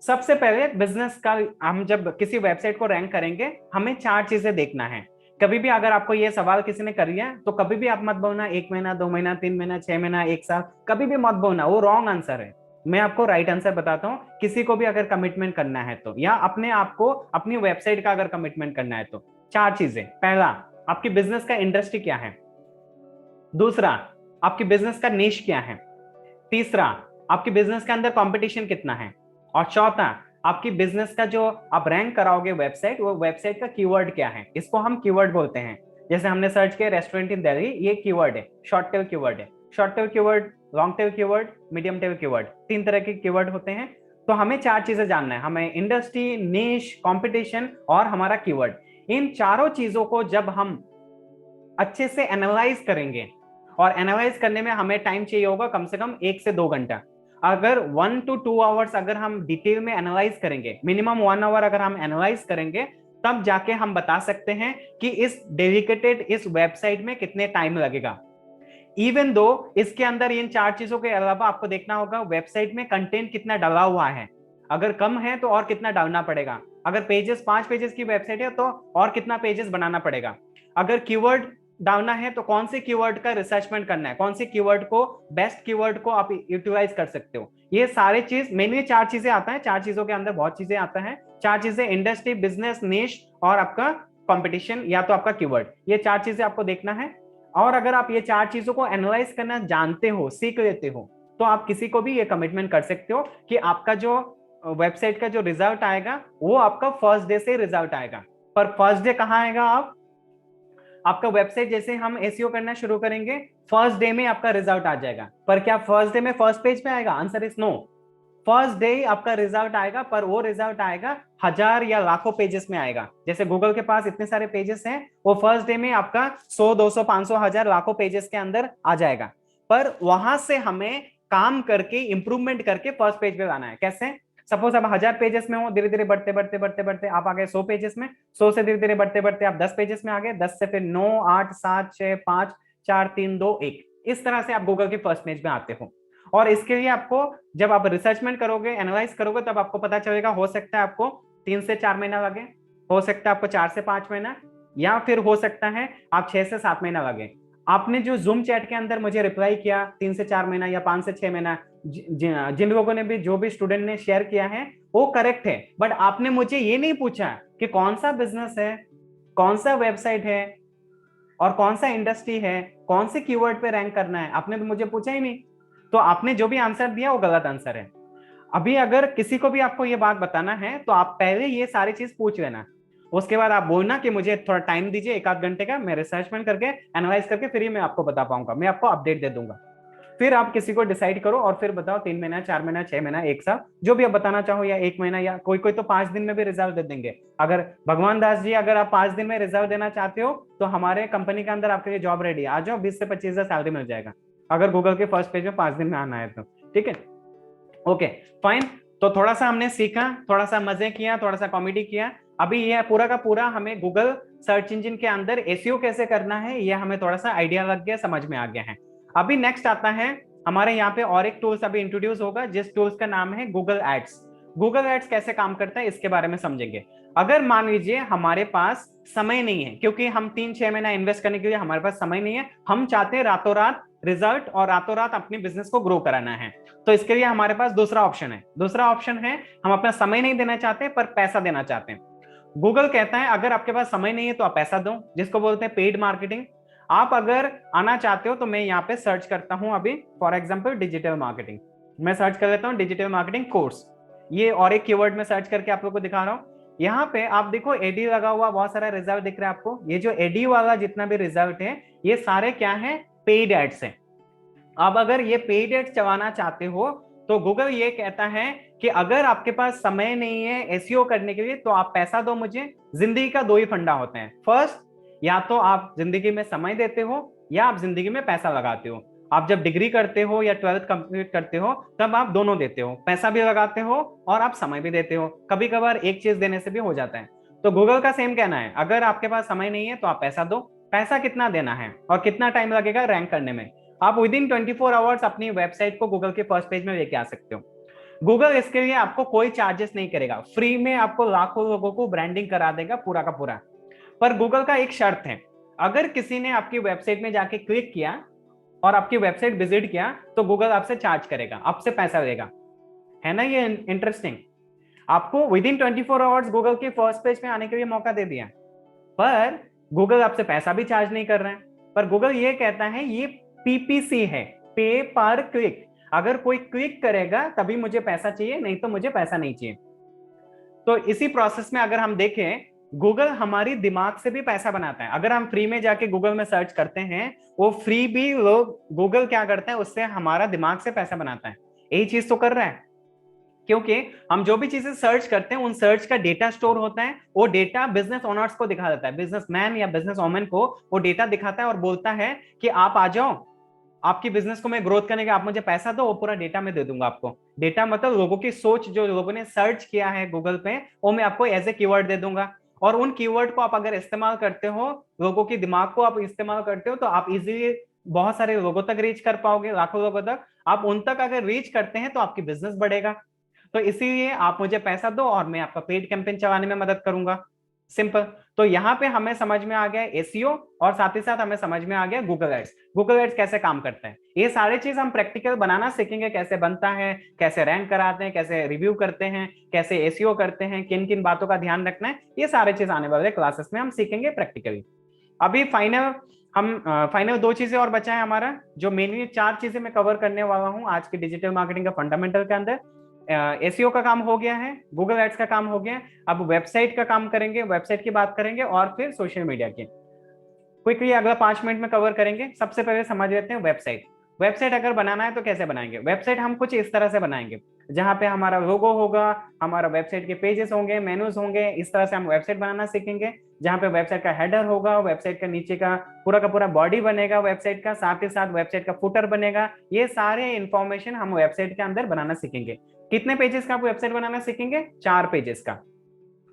सबसे पहले बिजनेस का, हम जब किसी वेबसाइट को रैंक करेंगे हमें 4 चीजें देखना है। कभी भी अगर आपको ये सवाल किसी ने कर लिया तो कभी भी आप मत बोलना 1 महीना, 2 महीना, 3 महीना, 6 महीना, 1 साल, कभी भी मत बोलना, वो रॉन्ग आंसर है। मैं आपको राइट आंसर बताता हूँ। किसी को भी अगर कमिटमेंट करना है तो, या अपने आप को अपनी वेबसाइट का अगर कमिटमेंट करना है तो 4 चीजें। पहला, आपकी बिजनेस का इंडस्ट्री क्या है। दूसरा, आपकी बिजनेस का निश क्या है। तीसरा, आपकी बिजनेस के अंदर कंपटीशन कितना है। और चौथा, आपकी बिजनेस का जो आप रैंक कराओगे वेबसाइट, वो वेबसाइट का कीवर्ड क्या है। इसको हम कीवर्ड बोलते हैं। जैसे हमने सर्च किया रेस्टोरेंट इन दिल्ली, ये कीवर्ड है, शॉर्ट टेल कीवर्ड है। Short tail keyword, long tail keyword, medium tail keyword, 3 तरह के कीवर्ड होते हैं। तो हमें 4 चीजें जानना है, हमें इंडस्ट्री, निश, कंपटीशन और हमारा कीवर्ड। इन चारों चीजों को जब हम अच्छे से एनालाइज करेंगे, और एनालाइज करने में हमें टाइम चाहिए होगा कम से कम 1 से 2 घंटा। अगर 1 to 2 आवर्स अगर हम डिटेल में एनालाइज करेंगे, मिनिमम 1 आवर अगर हम एनालाइज करेंगे, तब जाके हम बता सकते हैं कि इस डेडिकेटेड इस वेबसाइट में कितने टाइम लगेगा। इवन दो इसके अंदर इन 4 चीजों के अलावा आपको देखना होगा वेबसाइट में कंटेंट कितना डाला हुआ है। अगर कम है तो और कितना डालना पड़ेगा। अगर पेजेस 5 पेजेस की वेबसाइट है तो और कितना पेजेस बनाना पड़ेगा। अगर कीवर्ड डालना है तो कौन से कीवर्ड का रिसर्चमेंट करना है, कौन से कीवर्ड को, बेस्ट कीवर्ड को आप यूटिलाइज कर सकते हो। ये सारे चीज मेनली 4 चीजें आता है, 4 चीजों के अंदर बहुत चीजें आता है। 4 चीजें इंडस्ट्री, बिजनेस, निश और आपका कंपटीशन या तो आपका कीवर्ड, ये 4 चीजें आपको देखना है। और अगर आप ये 4 चीजों को एनालाइज करना जानते हो, सीख लेते हो, तो आप किसी को भी ये कमिटमेंट कर सकते हो कि आपका जो वेबसाइट का जो रिजल्ट आएगा वो आपका फर्स्ट डे से रिजल्ट आएगा। पर फर्स्ट डे कहाँ आएगा, आपका वेबसाइट जैसे हम एसईओ करना शुरू करेंगे, फर्स्ट डे में आपका रिजल्ट आ जाएगा। पर क्या फर्स्ट डे में फर्स्ट पेज पे आएगा? Answer is no. First day आपका रिजल्ट आएगा, पर वो रिजल्ट आएगा 1000 या लाखों पेजेस में आएगा। जैसे गूगल के पास इतने सारे पेजेस हैं, वो फर्स्ट डे में आपका 100, 200, 500, 1000, लाखों पेजेस के अंदर आ जाएगा। पर वहां से हमें काम करके इंप्रूवमेंट करके फर्स्ट पेज पे लाना है। कैसे? सपोज अब 1000 पेजेस में हो, धीरे धीरे बढ़ते बढ़ते बढ़ते बढ़ते आप आ गए 100 पेजेस में, 100 से धीरे धीरे बढ़ते बढ़ते आप 10 पेजेस में आ गए, 10 से फिर 9, 8, 7, 6, 5, 4, 3, 2, 1, इस तरह से आप गूगल के फर्स्ट पेज में आते हो। और इसके लिए आपको, जब आप रिसर्चमेंट करोगे, एनालाइज करोगे, तब आपको पता चलेगा, हो सकता है आपको 3 से 4 महीना लगे, हो सकता है आपको 4 से 5 महीना, या फिर हो सकता है आप 6 से 7 महीना लगे। आपने जो जूम चैट के अंदर मुझे रिप्लाई किया 3 से 4 महीना या 5 से 6 महीना, जिन लोगों ने भी, जो भी स्टूडेंट ने शेयर किया है, वो करेक्ट है। बट आपने मुझे ये नहीं पूछा कि कौन सा बिजनेस है, कौन सा वेबसाइट है, और कौन सा इंडस्ट्री है, कौन से कीवर्ड पे रैंक करना है, आपने तो मुझे पूछा ही नहीं। तो आपने जो भी आंसर दिया वो गलत आंसर है। अभी अगर किसी को भी आपको ये बात बताना है तो आप पहले ये सारी चीज पूछ लेना, उसके बाद आप बोलना कि मुझे थोड़ा टाइम दीजिए, 1 आध घंटे का, मैं रिसर्चमेंट करके एनालाइज करके फिर ही मैं आपको बता पाऊंगा, मैं आपको अपडेट दे दूंगा। फिर आप किसी को डिसाइड करो और फिर बताओ 3 महीना, 4 महीना, 6 महीना, 1 साल, जो भी आप बताना चाहो, या 1 महीना, या कोई कोई तो 5 दिन में भी रिजल्ट दे देंगे। अगर भगवान दास जी, अगर आप 5 दिन में रिजल्ट देना चाहते हो तो हमारे कंपनी के अंदर आपके लिए जॉब रेडी है, आ जाओ, 20 से 25 हजार सैलरी मिल जाएगा, अगर गूगल के फर्स्ट पेज में 5 दिन में आना है तो। ठीक है, ओके, फाइन। तो थोड़ा सा हमने सीखा, थोड़ा सा मजे किया, थोड़ा सा कॉमेडी किया। अभी ये पूरा का पूरा हमें गूगल सर्च इंजन के अंदर एसईओ कैसे करना है, ये हमें थोड़ा सा आइडिया लग गया, समझ में आ गया है। अभी नेक्स्ट आता है हमारे यहाँ पे और एक टूल्स अभी इंट्रोड्यूस होगा, जिस टूल्स का नाम है गूगल एड्स। गूगल एड्स कैसे काम करता है इसके बारे में समझेंगे। अगर मान लीजिए हमारे पास समय नहीं है, क्योंकि हम 3-6 महीना इन्वेस्ट करने के लिए हमारे पास समय नहीं है, हम चाहते हैं रातों रात रिजल्ट और रातों रात अपने बिजनेस को ग्रो कराना है, तो इसके लिए हमारे पास दूसरा ऑप्शन है। दूसरा ऑप्शन है, हम अपना समय नहीं देना चाहते पर पैसा देना चाहते हैं। गूगल कहता है अगर आपके पास समय नहीं है तो आप पैसा दो, जिसको बोलते हैं पेड मार्केटिंग। आप अगर आना चाहते हो तो मैं यहाँ पे सर्च करता हूं अभी, फॉर एग्जाम्पल डिजिटल मार्केटिंग, मैं सर्च कर लेता हूँ डिजिटल मार्केटिंग कोर्स, ये और एक कीवर्ड में सर्च करके आप लोग को दिखा रहा हूँ। यहाँ पे आप देखो एडी लगा हुआ बहुत सारा रिजल्ट दिख रहा है आपको। ये जो एडी वाला जितना भी रिजल्ट है, ये सारे क्या है, पेड एड्स है। अब अगर ये पेड एड्स चलाना चाहते हो तो गूगल ये कहता है कि अगर आपके पास समय नहीं है एसईओ करने के लिए तो आप पैसा दो मुझे। जिंदगी का 2 ही फंडा होते हैं, फर्स्ट, या तो आप जिंदगी में समय देते हो या आप जिंदगी में पैसा लगाते हो। आप जब डिग्री करते हो या 12th कंप्लीट करते हो तब आप दोनों देते हो, पैसा भी लगाते हो और आप समय भी देते हो। कभी कभार एक चीज देने से भी हो जाता है। तो गूगल का सेम कहना है, अगर आपके पास समय नहीं है तो आप पैसा दो। पैसा कितना देना है और कितना टाइम लगेगा रैंक करने में, आप विद इन 24 आवर्स अपनी वेबसाइट को गूगल के फर्स्ट पेज में लेके आ सकते हो। गूगल इसके लिए आपको कोई चार्जेस नहीं करेगा, फ्री में आपको लाखों लोगों को ब्रांडिंग करा देगा पूरा का पूरा। पर गूगल का एक शर्त है, अगर किसी ने आपकी वेबसाइट में जाके क्लिक किया और आपकी वेबसाइट विजिट किया तो गूगल आपसे चार्ज करेगा, आपसे पैसा लेगा। है ना ये इंटरेस्टिंग? आपको विद इन 24 आवर्स गूगल के फर्स्ट पेज में आने के लिए मौका दे दिया, पर गूगल आपसे पैसा भी चार्ज नहीं कर रहे हैं। पर गूगल ये कहता है ये पीपीसी है, पे पर क्लिक, अगर कोई क्लिक करेगा तभी मुझे पैसा चाहिए, नहीं तो मुझे पैसा नहीं चाहिए। तो इसी प्रोसेस में अगर हम देखें, गूगल हमारी दिमाग से भी पैसा बनाता है। अगर हम फ्री में जाके गूगल में सर्च करते हैं, वो फ्री भी लोग गूगल क्या करता है, उससे हमारा दिमाग से पैसा बनाता है। यही चीज तो कर रहा है, क्योंकि हम जो भी चीजें सर्च करते हैं उन सर्च का डेटा स्टोर होता है, वो डेटा बिजनेस ओनर्स को दिखा देता है, बिजनेसमैन या बिजनेस वोमेन को वो डेटा दिखाता है और बोलता है कि आप आ जाओ, आपकी बिजनेस को मैं ग्रोथ करने का, आप मुझे पैसा दो, वो पूरा डेटा मैं दे दूंगा आपको। डेटा मतलब लोगों की सोच, जो लोगों ने सर्च किया है गूगल पे, वो मैं आपको एज ए कीवर्ड दे दूंगा। और उन कीवर्ड को आप अगर इस्तेमाल करते हो, लोगों की दिमाग को आप इस्तेमाल करते हो, तो आप इजीली बहुत सारे लोगों तक रीच कर पाओगे, लाखों लोगों तक। आप उन तक अगर रीच करते हैं तो आपकी बिजनेस बढ़ेगा। तो इसीलिए आप मुझे पैसा दो और मैं आपका पेड कैंपेन चलाने में मदद करूंगा। सिंपल। तो यहाँ पे हमें समझ में आ गया एसईओ और साथ ही साथ हमें समझ में आ गया गूगल एड्स। गूगल एड्स कैसे काम करता है, ये सारे चीज हम प्रैक्टिकल बनाना सीखेंगे, कैसे बनता है, कैसे रैंक कराते हैं, कैसे रिव्यू करते हैं, कैसे एसईओ करते हैं, किन किन बातों का ध्यान रखना है, ये सारे चीज आने वाले क्लासेस में हम सीखेंगे प्रैक्टिकली। अभी फाइनल दो चीजें और बचा है हमारा, जो मेनली चार चीजें मैं कवर करने वाला हूँ आज की डिजिटल मार्केटिंग का फंडामेंटल के अंदर। एसईओ का काम हो गया है, गूगल एड्स का काम हो गया है, अब वेबसाइट का काम करेंगे, वेबसाइट की बात करेंगे और फिर सोशल मीडिया की क्विकली अगला 5 मिनट में कवर करेंगे। सबसे पहले समझ लेते हैं वेबसाइट। वेबसाइट अगर बनाना है तो कैसे बनाएंगे, वेबसाइट हम कुछ इस तरह से बनाएंगे जहां पे हमारा लोगो होगा, हमारा वेबसाइट के पेजेस होंगे, मेनूज होंगे, इस तरह से हम वेबसाइट बनाना सीखेंगे। जहां पे वेबसाइट का हेडर होगा, वेबसाइट का नीचे का पूरा बॉडी बनेगा वेबसाइट का, साथ ही साथ वेबसाइट का फुटर बनेगा। ये सारे इंफॉर्मेशन हम वेबसाइट के अंदर बनाना सीखेंगे। कितने पेजेस का आप वेबसाइट बनाना सीखेंगे, 4 पेजेस का।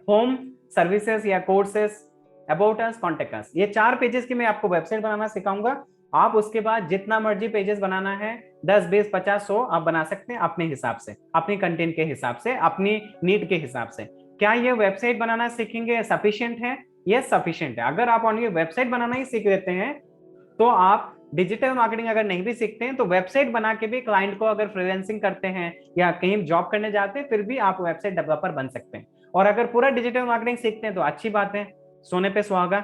होम, सर्विसेज या courses, about us, contact us, ये 4 पेजेस की मैं आपको वेबसाइट बनाना सिखाऊंगा। आप उसके बाद जितना मर्जी पेजेस बनाना है, 10, 20, 50, 100 आप बना सकते हैं अपने हिसाब से, अपनी कंटेंट के हिसाब से, अपनी नीड के हिसाब से। क्या ये वेबसाइट बनाना सीखेंगे सफिशिएंट है? ये सफिशिएंट है। अगर आप ऑनली वेबसाइट बनाना ही सीख लेते हैं तो आप डिजिटल मार्केटिंग अगर नहीं भी सीखते हैं तो वेबसाइट बना के भी क्लाइंट को अगर फ्रीलांसिंग करते हैं या कहीं जॉब करने जाते हैं फिर भी आप वेबसाइट डेवलपर बन सकते हैं। और अगर पूरा डिजिटल मार्केटिंग सीखते हैं तो अच्छी बात है, सोने पे सुहागा।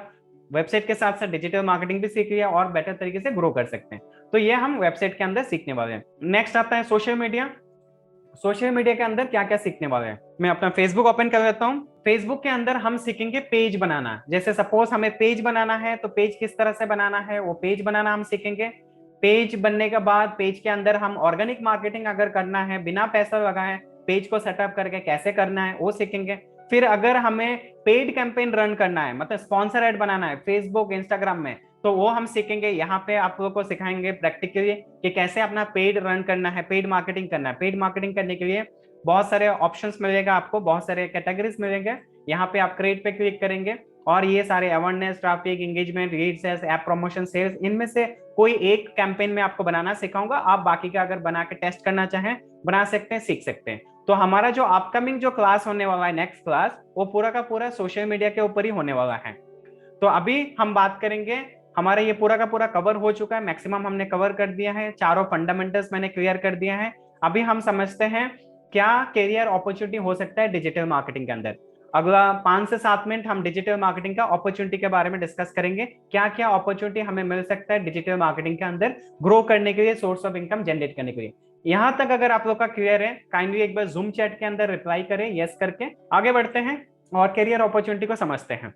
वेबसाइट के साथ साथ डिजिटल मार्केटिंग भी सीख लिया और बेटर तरीके से ग्रो कर सकते हैं। तो ये हम वेबसाइट के अंदर सीखने वाले हैं। नेक्स्ट आता है सोशल मीडिया। सोशल मीडिया के अंदर क्या क्या सीखने वाले हैं, मैं अपना फेसबुक ओपन कर लेता हूँ। फेसबुक के अंदर हम सीखेंगे पेज बनाना। जैसे सपोज हमें पेज बनाना है तो पेज किस तरह से बनाना है, वो पेज बनाना हम सीखेंगे। पेज बनने के बाद पेज के अंदर हम ऑर्गेनिक मार्केटिंग अगर करना है बिना पैसा लगाए, पेज को सेटअप करके कैसे करना है वो सीखेंगे। फिर अगर हमें पेड कैंपेन रन करना है, मतलब स्पॉन्सर एड बनाना है फेसबुक इंस्टाग्राम में, तो वो हम सीखेंगे। यहाँ पे आप लोगों को सिखाएंगे प्रैक्टिकली कि कैसे अपना पेड रन करना है, पेड मार्केटिंग करना है। पेड मार्केटिंग करने के लिए बहुत सारे ऑप्शंस मिलेगा आपको, बहुत सारे कैटेगरीज मिलेंगे। यहाँ पे आप क्रिएट पे क्लिक करेंगे और ये सारे awareness, traffic, engagement, lead sales, app promotion, sales, इनमें से कोई एक कैंपेन में आपको बनाना सिखाऊंगा। आप बाकी का अगर बना के टेस्ट करना चाहें बना सकते हैं, सीख सकते हैं। तो हमारा जो अपकमिंग जो क्लास होने वाला है, नेक्स्ट क्लास, वो पूरा का पूरा सोशल मीडिया के ऊपर ही होने वाला है। तो अभी हम बात करेंगे, हमारा ये पूरा का पूरा कवर हो चुका है, मैक्सिमम हमने कवर कर दिया है, चारों फंडामेंटल्स मैंने क्लियर कर दिया है। अभी हम समझते हैं क्या कैरियर अपॉर्चुनिटी हो सकता है डिजिटल मार्केटिंग के अंदर। अगला 5 से 7 मिनट हम डिजिटल मार्केटिंग का अपॉर्चुनिटी के बारे में डिस्कस करेंगे, क्या क्या अपॉर्चुनिटी हमें मिल सकता है डिजिटल मार्केटिंग के अंदर ग्रो करने के लिए, सोर्स ऑफ इनकम जनरेट करने के लिए। यहां तक अगर आप लोग का क्लियर है, काइंडली एक बार जूम चैट के अंदर रिप्लाई करें यस करके। आगे बढ़ते हैं और कैरियर अपॉर्चुनिटी को समझते हैं।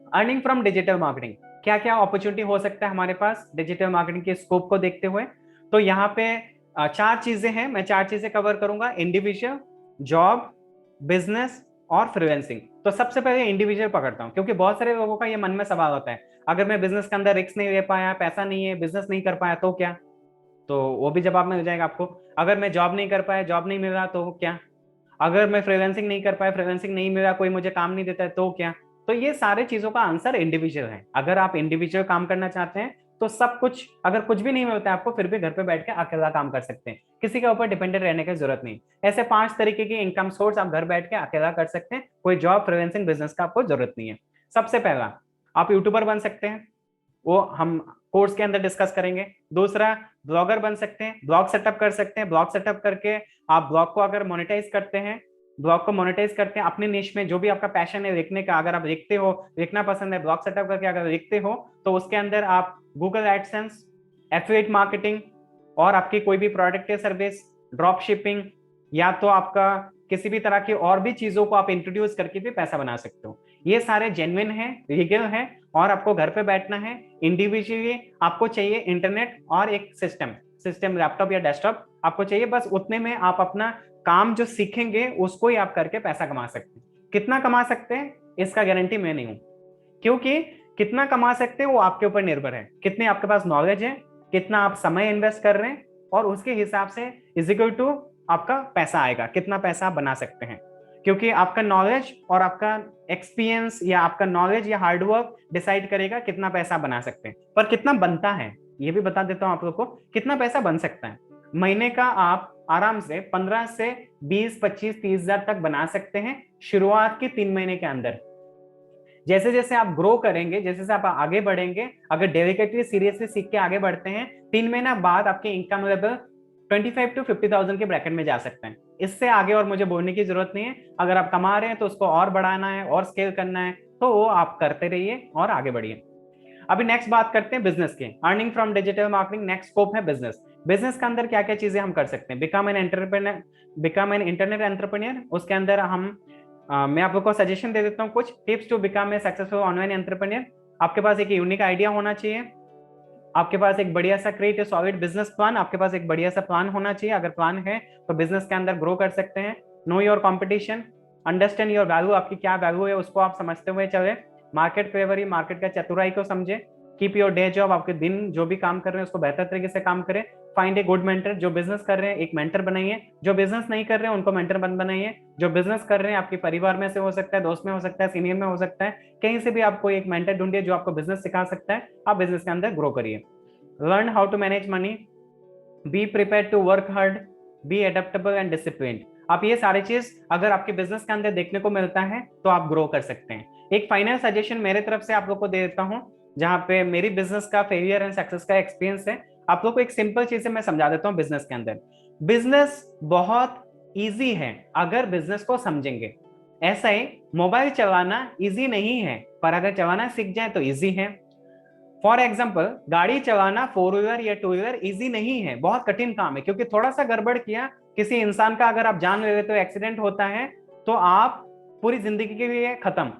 अर्निंग फ्रॉम डिजिटल मार्केटिंग, क्या क्या अपॉर्चुनिटी हो सकता है हमारे पास डिजिटल मार्केटिंग के स्कोप को देखते हुए। तो यहाँ पे 4 चीजें हैं, मैं 4 चीजें कवर करूंगा, इंडिविजुअल, जॉब, बिजनेस और फ्रीलांसिंग। तो सबसे पहले इंडिविजुअल पकड़ता हूँ, क्योंकि बहुत सारे लोगों का ये मन में सवाल होता है, अगर मैं बिजनेस के अंदर रिस्क नहीं ले पाया, पैसा नहीं है, बिजनेस नहीं कर पाया तो क्या। तो वो भी जवाब मिल जाएगा आपको। अगर मैं जॉब नहीं कर पाया, जॉब नहीं मिल रहा तो क्या। अगर मैं फ्रीलांसिंग नहीं कर पाया, फ्रीलांसिंग नहीं मिला, कोई मुझे काम नहीं देता है तो क्या। तो ये सारे चीजों का आंसर इंडिविजुअल है। अगर आप इंडिविजुअल काम करना चाहते हैं तो सब कुछ, अगर कुछ भी नहीं मिलता है आपको फिर भी घर पे बैठ के अकेला काम कर सकते हैं, किसी के ऊपर डिपेंडेंट रहने की जरूरत नहीं। ऐसे 5 तरीके की इनकम सोर्स आप घर बैठ के अकेला कर सकते हैं, कोई जॉब, फ्रीलांसिंग, बिजनेस का आपको जरूरत नहीं है। सबसे पहला, आप यूट्यूबर बन सकते हैं, वो हम कोर्स के अंदर डिस्कस करेंगे। दूसरा, ब्लॉगर बन सकते हैं, ब्लॉग सेटअप कर सकते हैं। ब्लॉग सेटअप करके आप ब्लॉग को अगर मोनेटाइज करते हैं, ब्लॉग को मोनेटाइज करते हैं अपनी निश में, जो भी आपका पैशन है लिखने का, अगर आप लिखते हो, लिखना पसंद है, ब्लॉग सेटअप करके अगर लिखते हो तो उसके अंदर आप गूगल एडसेंस, एफिलिएट मार्केटिंग और आपकी कोई भी प्रोडक्ट या सर्विस, ड्रॉप शिपिंग, या तो आपका किसी भी तरह की और भी चीजों को आप इंट्रोड्यूस करके भी पैसा बना सकते हो। ये सारे जेन्युइन है, लीगल है, और आपको घर पे बैठना है इंडिविजुअली। आपको चाहिए इंटरनेट और एक सिस्टम लैपटॉप या डेस्कटॉप आपको चाहिए, बस उतने में आप अपना काम जो सीखेंगे उसको ही आप करके पैसा कमा सकते हैं। कितना कमा सकते हैं इसका गारंटी मैं नहीं हूं, क्योंकि कितना कमा सकते हैं वो आपके ऊपर निर्भर है, कितने आपके पास नॉलेज है, कितना आप समय इन्वेस्ट कर रहे हैं, और उसके हिसाब से इज इक्वल टू आपका पैसा आएगा, कितना पैसा आप बना सकते हैं। क्योंकि आपका नॉलेज और आपका एक्सपीरियंस या आपका नॉलेज या हार्डवर्क डिसाइड करेगा कितना पैसा बना सकते हैं। पर कितना बनता है ये भी बता देता हूं आप लोग को, कितना पैसा बन सकता है। महीने का आप आराम से 15 से 20, 25, 30 हजार तक बना सकते हैं शुरुआत के 3 महीने के अंदर। जैसे जैसे आप ग्रो करेंगे, जैसे जैसे आप आगे बढ़ेंगे, अगर डेडिकेटली सीरियसली सीख के आगे बढ़ते हैं, 3 महीना बाद आपके इनकम लेवल 25 to 50,000 के ब्रैकेट में जा सकते हैं। इससे आगे और मुझे बोलने की जरूरत नहीं है। अगर आप कमा रहे हैं तो उसको और बढ़ाना है और स्केल करना है, तो वो आप करते रहिए और आगे बढ़िए। अभी नेक्स्ट बात करते हैं बिजनेस की। Earning from digital marketing, next scope है बिजनेस। बिजनेस के अंदर क्या क्या चीजें हम कर सकते हैं? Become an entrepreneur, become an internet entrepreneur. उसके अंदर हम मैं आप लोग को सजेशन दे देता हूँ कुछ tips to become a successful online entrepreneur. आपके पास एक यूनिक आइडिया होना चाहिए, आपके पास एक बढ़िया सा create a solid business plan, आपके पास एक बढ़िया सा प्लान होना चाहिए। अगर प्लान है तो बिजनेस के अंदर ग्रो कर सकते हैं। Know your competition, understand your value, आपकी क्या वैल्यू है उसको आप समझते हुए चले। मार्केट क्लेवरी, मार्केट का चतुराई को समझे। कीप योर डे जॉब, आपके दिन जो भी काम कर रहे हैं उसको बेहतर तरीके से काम करें। फाइंड ए गुड मेंटर, जो बिजनेस कर रहे हैं एक मेंटर बनाइए, जो बिजनेस नहीं कर रहे हैं उनको मेंटर बनाइए। जो बिजनेस कर रहे हैं आपके परिवार में से हो सकता है, दोस्त में हो सकता है, सीनियर में हो सकता है, कहीं से भी आपको एक मेंटर ढूंढिए जो आपको बिजनेस सिखा सकता है। आप बिजनेस के अंदर ग्रो करिए। Learn how to manage money, be prepare to work hard, be adaptable and discipline. आप ये सारी चीज अगर आपके बिजनेस के अंदर देखने को मिलता है तो आप ग्रो कर सकते हैं। एक फाइनल सजेशन मेरे तरफ से आप लोग को दे देता हूं, जहां पे मेरी बिजनेस का फेलियर एंड सक्सेस का एक्सपीरियंस है। आप लोग को एक सिंपल चीज से मैं समझा देता हूं। बिजनेस के अंदर बिजनेस बहुत इजी है अगर बिजनेस को समझेंगे। ऐसा ही मोबाइल चलाना इजी नहीं है, पर अगर चलाना सीख जाए तो इजी है। फॉर एग्जाम्पल, गाड़ी चलाना 4 व्हीलर या 2 व्हीलर इजी नहीं है, बहुत कठिन काम है, क्योंकि थोड़ा सा गड़बड़ किया किसी इंसान का, अगर आप जान ले लेते हो, एक्सीडेंट होता है, तो आप पूरी जिंदगी के लिए खत्म।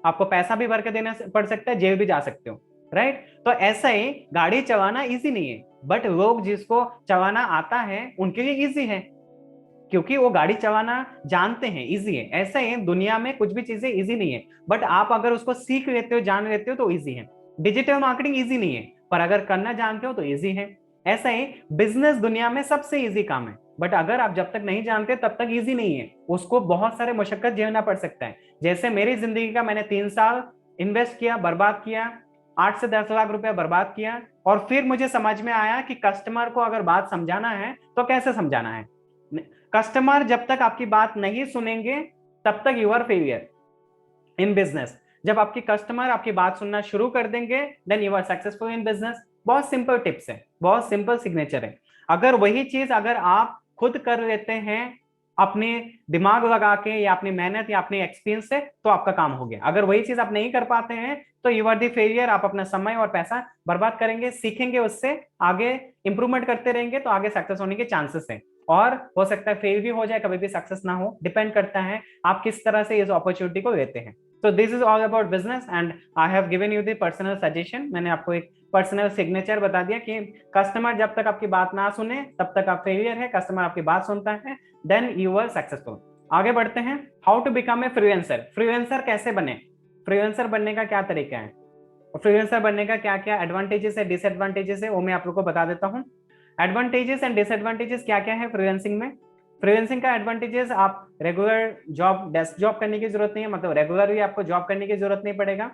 आपको पैसा भी भर के देना पड़ सकता है, जेल भी जा सकते हो, राइट? तो ऐसा ही गाड़ी चलाना इजी नहीं है, बट लोग जिसको चलाना आता है उनके लिए इजी है, क्योंकि वो गाड़ी चलाना जानते हैं, इजी है। ऐसा ही दुनिया में कुछ भी चीजें इजी नहीं है, बट आप अगर उसको सीख लेते हो, जान लेते हो, तो इजी है। डिजिटल मार्केटिंग इजी नहीं है, पर अगर करना जानते हो तो इजी है। ऐसा ही बिजनेस दुनिया में सबसे इजी काम है, बट अगर आप जब तक नहीं जानते तब तक इजी नहीं है, उसको बहुत सारे मुशक्कत झेलना पड़ सकता है। जैसे मेरी जिंदगी का मैंने 3 साल इन्वेस्ट किया, बर्बाद किया, 8 से 10 लाख रुपया बर्बाद किया, और फिर मुझे समझ में आया कि कस्टमर को अगर बात समझाना है तो कैसे समझाना है। कस्टमर जब तक आपकी बात नहीं सुनेंगे तब तक you are failure in business. जब आपकी कस्टमर आपकी बात सुनना शुरू कर देंगे, then you are successful in business. बहुत सिंपल टिप्स है, बहुत सिंपल सिग्नेचर है। अगर वही चीज अगर आप खुद कर लेते हैं अपने दिमाग लगा के, या अपनी मेहनत, या अपने एक्सपीरियंस से, तो आपका काम हो गया। अगर वही चीज आप नहीं कर पाते हैं तो यू आर दी फेलियर। आप अपना समय और पैसा बर्बाद करेंगे, सीखेंगे, उससे आगे इंप्रूवमेंट करते रहेंगे, तो आगे सक्सेस होने के चांसेस है। और हो सकता है फेल भी हो जाए, कभी भी सक्सेस ना हो, डिपेंड करता है आप किस तरह से इस अपॉर्चुनिटी को लेते हैं। तो this is all about business and I have given you the personal suggestion. मैंने आपको एक पर्सनल सिग्नेचर बता दिया कि कस्टमर जब तक आपकी बात ना सुने तब तक आप फेलियर है, कस्टमर आपकी बात सुनता है देन यू आर सक्सेसफुल। आगे बढ़ते हैं, how to become a freelancer. Freelancer कैसे बने, फ्रीलांसर बनने का क्या तरीका है, फ्रीलांसर बनने का क्या क्या एडवांटेजेस है, डिसएडवांटेजेस है, वो मैं आप लोग को बता देता हूँ। एडवांटेजेस एंड डिसएडवांटेजेस क्या क्या है फ्रीलांसिंग में। फ्रीलांसिंग का एडवांटेजेस, आप रेगुलर जॉब, डेस्क जॉब करने की जरूरत नहीं है, मतलब रेगुलरली आपको जॉब करने की जरूरत नहीं पड़ेगा।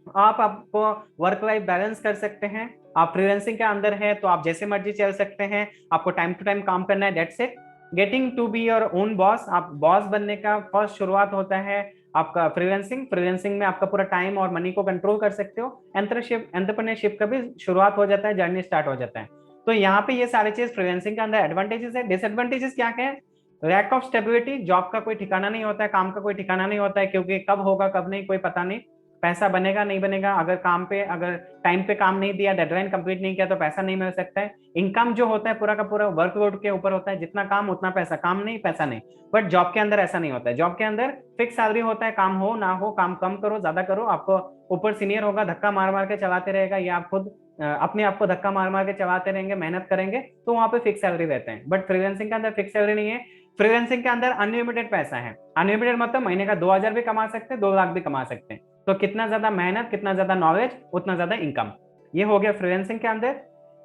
आपको वर्क लाइफ बैलेंस कर सकते हैं। आप फ्रीलांसिंग के अंदर है तो आप जैसे मर्जी चल सकते हैं, आपको टाइम टू टाइम काम करना है, that's it. Getting to be your own boss, आप बॉस बनने का फर्स्ट शुरुआत होता है आपका फ्रीलांसिंग। फ्रीलांसिंग में आपका पूरा टाइम और मनी को कंट्रोल कर सकते हो। एंटरप्रेन्योरशिप का भी शुरुआत हो जाता है, जर्नी स्टार्ट हो जाता है। तो यहाँ पे ये सारी चीज फ्रीलांसिंग के अंदर एडवांटेजेस है। डिसएडवांटेजेस क्या क्या है? लैक ऑफ स्टेबिलिटी, जॉब का कोई ठिकाना नहीं होता है, काम का कोई ठिकाना नहीं होता है, क्योंकि कब होगा कब नहीं कोई पता नहीं। पैसा बनेगा नहीं बनेगा, अगर काम पे, अगर टाइम पे काम नहीं दिया, डेडलाइन कंप्लीट नहीं किया, तो पैसा नहीं मिल सकता है। इनकम जो होता है पूरा का पूरा वर्कलोड के ऊपर होता है, जितना काम उतना पैसा, काम नहीं पैसा नहीं। बट जॉब के अंदर ऐसा नहीं होता है। जॉब के अंदर फिक्स सैलरी होता है, काम हो ना हो, काम कम करो ज्यादा करो, आपको ऊपर सीनियर होगा धक्का मार मार के चलाते रहेगा, या आप खुद अपने आप को धक्का मार मार के चलाते रहेंगे, मेहनत करेंगे, तो वहां पे फिक्स सैलरी रहते हैं। बट फ्रीलांसिंग के अंदर फिक्स सैलरी नहीं है। फ्रीलांसिंग के अंदर अनलिमिटेड पैसा है। अनलिमिटेड मतलब महीने का 2,000 भी कमा सकते हैं, 2 लाख भी कमा सकते हैं। तो कितना ज्यादा मेहनत, कितना ज्यादा नॉलेज, उतना ज्यादा इनकम। ये हो गया फ्रीलांसिंग के अंदर।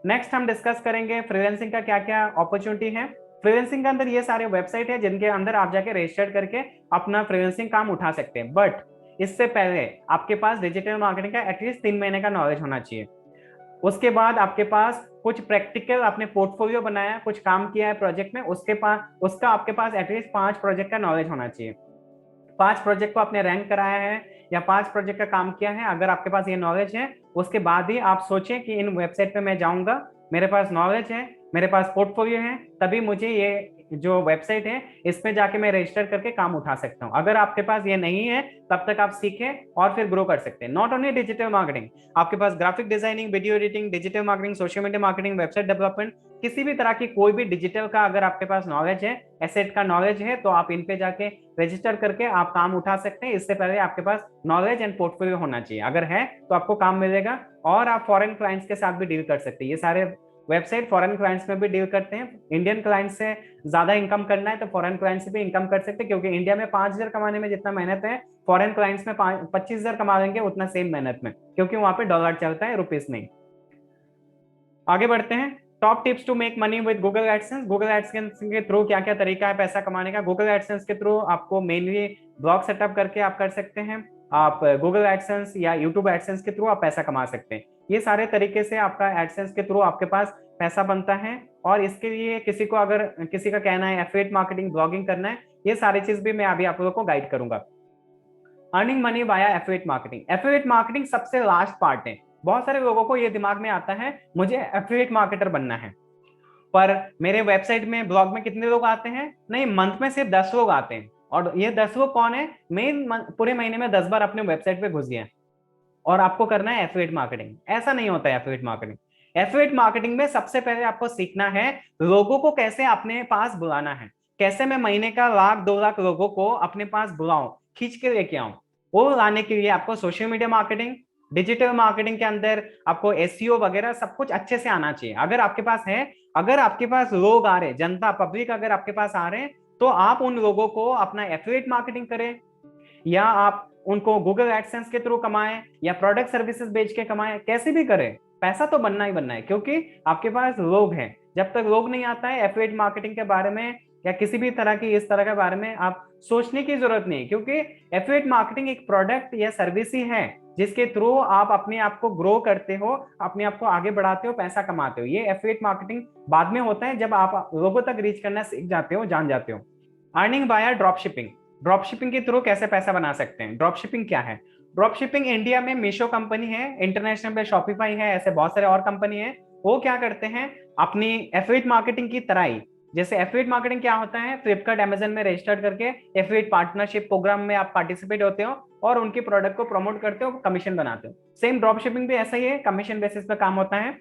नेक्स्ट हम डिस्कस करेंगे फ्रीलांसिंग का क्या क्या अपॉर्चुनिटी है। फ्रीलांसिंग के अंदर ये सारे वेबसाइट है जिनके अंदर आप जाके रजिस्टर करके अपना फ्रीलांसिंग काम उठा सकते हैं। बट इससे पहले आपके पास डिजिटल मार्केटिंग का एटलीस्ट 3 महीने का नॉलेज होना चाहिए। उसके बाद आपके पास कुछ प्रैक्टिकल, आपने पोर्टफोलियो बनाया, कुछ काम किया है प्रोजेक्ट में, उसके पास उसका आपके पास एटलीस्ट 5 प्रोजेक्ट का नॉलेज होना चाहिए। 5 प्रोजेक्ट को आपने रैंक कराया है, या 5 प्रोजेक्ट का काम किया है, अगर आपके पास ये नॉलेज है, उसके बाद ही आप सोचें कि इन वेबसाइट पे मैं जाऊंगा, मेरे पास नॉलेज है, मेरे पास पोर्टफोलियो है, तभी मुझे ये जो वेबसाइट है इसमें जाके मैं रजिस्टर करके काम उठा सकता हूँ। अगर आपके पास ये नहीं है तब तक आप सीखें और फिर ग्रो कर सकते हैं। नॉट ओनली डिजिटल मार्केटिंग, आपके पास graphic designing, video editing, digital marketing, social media marketing, website development, किसी भी तरह की कोई भी डिजिटल का अगर आपके पास नॉलेज है, एसेट का नॉलेज है, तो आप इन पे जाके रजिस्टर करके आप काम उठा सकते हैं। इससे पहले आपके पास नॉलेज एंड पोर्टफोलियो होना चाहिए, अगर है तो आपको काम मिलेगा और आप फॉरेन क्लाइंट्स के साथ भी डील कर सकते हैं। ये सारे वेबसाइट फॉरेन क्लाइंट्स में भी डील करते हैं। इंडियन क्लाइंट से ज्यादा इनकम करना है तो फॉरेन क्लाइंट से भी इनकम कर सकते हैं, क्योंकि इंडिया में 5,000 कमाने में जितना मेहनत है, फॉरेन क्लाइंट्स में 25,000 कमा लेंगे उतना सेम मेहनत में, क्योंकि वहां पे डॉलर चलता है, रुपीस नहीं। आगे बढ़ते हैं। Top tips to make money with Google AdSense. Google AdSense के थ्रू क्या क्या तरीका है पैसा कमाने का। गूगल एडसेंस के थ्रू आपको मेनली ब्लॉग सेटअप करके आप कर सकते हैं। आप गूगल एडसेंस या यूट्यूब एडसेंस के थ्रू आप पैसा कमा सकते हैं। ये सारे तरीके से आपका एडसेंस के थ्रू आपके पास पैसा बनता है। और इसके लिए किसी को अगर किसी का कहना है एफिलिएट मार्केटिंग, ब्लॉगिंग करना है, ये सारी चीज भी मैं अभी आप लोगों को गाइड करूंगा। Earning money via affiliate marketing. Affiliate marketing सबसे लास्ट पार्ट है। बहुत सारे लोगों को ये दिमाग में आता है मुझे एफिलिएट मार्केटर बनना है, पर मेरे वेबसाइट में, ब्लॉग में कितने लोग आते हैं? नहीं, मंथ में सिर्फ 10 लोग आते हैं। और ये 10 लोग कौन है? मेन पूरे महीने में 10 बार अपने वेबसाइट पे घुस गए और आपको करना है एफिलिएट मार्केटिंग। ऐसा नहीं होता है एफिलिएट मार्केटिंग। एफिलिएट मार्केटिंग में सबसे पहले आपको सीखना है लोगों को कैसे अपने पास बुलाना है। कैसे मैं महीने का 1,00,000 2,00,000 लोगों को अपने पास बुलाऊं, खींच के लेके आऊं। वो लाने के लिए आपको social media marketing, digital marketing के अंदर आपको एसईओ वगैरह सब कुछ अच्छे से आना चाहिए। अगर आपके पास है, अगर आपके पास लोग आ रहे, जनता पब्लिक अगर आपके पास आ रहे हैं, तो आप उन लोगों को अपना एफिलिएट मार्केटिंग करें, या आप उनको गूगल एडसेंस के थ्रू कमाएं, या प्रोडक्ट सर्विसेज बेच के कमाएं, कैसे भी करें, पैसा तो बनना ही बनना है, क्योंकि आपके पास लोग हैं। जब तक लोग नहीं आता है एफिलिएट मार्केटिंग के बारे में या किसी भी तरह की इस तरह के बारे में आप सोचने की जरूरत नहीं, क्योंकि एफिलिएट मार्केटिंग एक प्रोडक्ट या सर्विस ही है जिसके थ्रू आप अपने आप को ग्रो करते हो, अपने आप को आगे बढ़ाते हो, पैसा कमाते हो। ये एफिलिएट मार्केटिंग बाद में होता है जब आप लोगों तक रीच करना सीख जाते हो, जान जाते हो। Earning by drop shipping. Drop shipping के थ्रू कैसे पैसा बना सकते हैं? ड्रॉप शिपिंग क्या है? ड्रॉप शिपिंग इंडिया में मीशो कंपनी है, इंटरनेशनल पे शॉपिफाई है, ऐसे बहुत सारे और कंपनी है। वो क्या करते हैं अपनी एफिलिएट मार्केटिंग की तरह ही, जैसे एफिलिएट मार्केटिंग क्या होता है, फ्लिपकार्ट अमेजन में रजिस्टर्ड करके एफिलिएट पार्टनरशिप प्रोग्राम में आप पार्टिसिपेट होते हो और उनके प्रोडक्ट को प्रमोट करते हो, कमीशन बनाते हो। सेम ड्रॉप शिपिंग भी ऐसा ही है, कमीशन बेसिस पे काम होता है।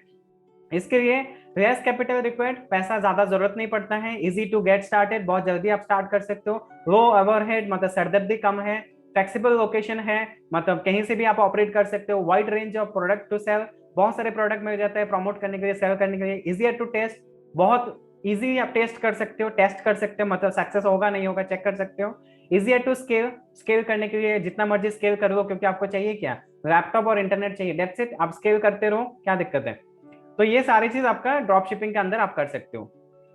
इसके लिए लेस कैपिटल रिक्वायर्ड, पैसा ज्यादा जरूरत नहीं पड़ता है। इजी टू गेट स्टार्टेड, बहुत जल्दी आप स्टार्ट कर सकते हो। लो ओवरहेड, मतलब सरदर्दी कम है। फ्लेक्सिबल लोकेशन है, मतलब कहीं से भी आप ऑपरेट कर सकते हो। Wide range of product to sell, बहुत सारे प्रोडक्ट मिल जाते हैं प्रमोट करने के लिए, सेल करने के लिए। इजियर टू टेस्ट, बहुत इजी आप टेस्ट कर सकते हो, टेस्ट कर सकते हो, मतलब सक्सेस होगा नहीं होगा चेक कर सकते हो। इजियर टू स्केल, स्केल करने के लिए जितना मर्जी स्केल कर लो, क्योंकि आपको चाहिए क्या, लैपटॉप और इंटरनेट चाहिए, दैट्स इट। आप स्केल करते रहो, क्या दिक्कत है। तो ये सारी चीज आपका ड्रॉप शिपिंग के अंदर आप कर सकते हो।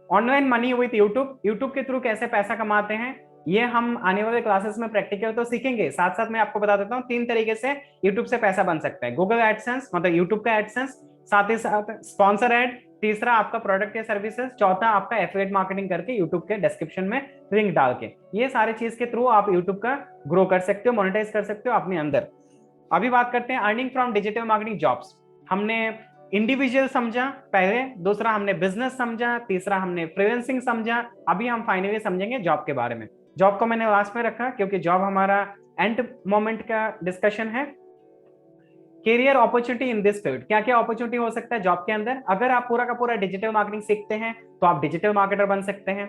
Online money with YouTube. YouTube के थ्रू कैसे पैसा कमाते हैं, ये हम आने वाले क्लासेस में प्रैक्टिकल तो सीखेंगे, साथ साथ मैं आपको बता देता हूँ 3 तरीके से यूट्यूब से पैसा बन सकता है। गूगल एडसेंस, मतलब यूट्यूब का एडसेंस, साथ ही साथ स्पॉन्सर एड, तीसरा आपका प्रोडक्ट या सर्विसेज, चौथा आपका एफिलिएट मार्केटिंग करके यूट्यूब के डिस्क्रिप्शन में लिंक डाल के। ये सारे चीज के थ्रू आप यूट्यूब का ग्रो कर सकते हो, मोनेटाइज कर सकते हो अपने अंदर। अभी बात करते हैं earning from digital marketing jobs. हमने इंडिविजुअल समझा पहले, दूसरा हमने बिजनेस समझा, तीसरा हमने फ्रीलांसिंग समझा, अभी हम फाइनली समझेंगे जॉब के बारे में। जॉब को मैंने लास्ट में रखा क्योंकि जॉब हमारा एंड मोमेंट का डिस्कशन है। Career opportunity in this field, क्या क्या अपॉर्चुनिटी हो सकता है जॉब के अंदर। अगर आप पूरा का पूरा डिजिटल मार्केटिंग सीखते हैं तो आप डिजिटल मार्केटर बन सकते हैं।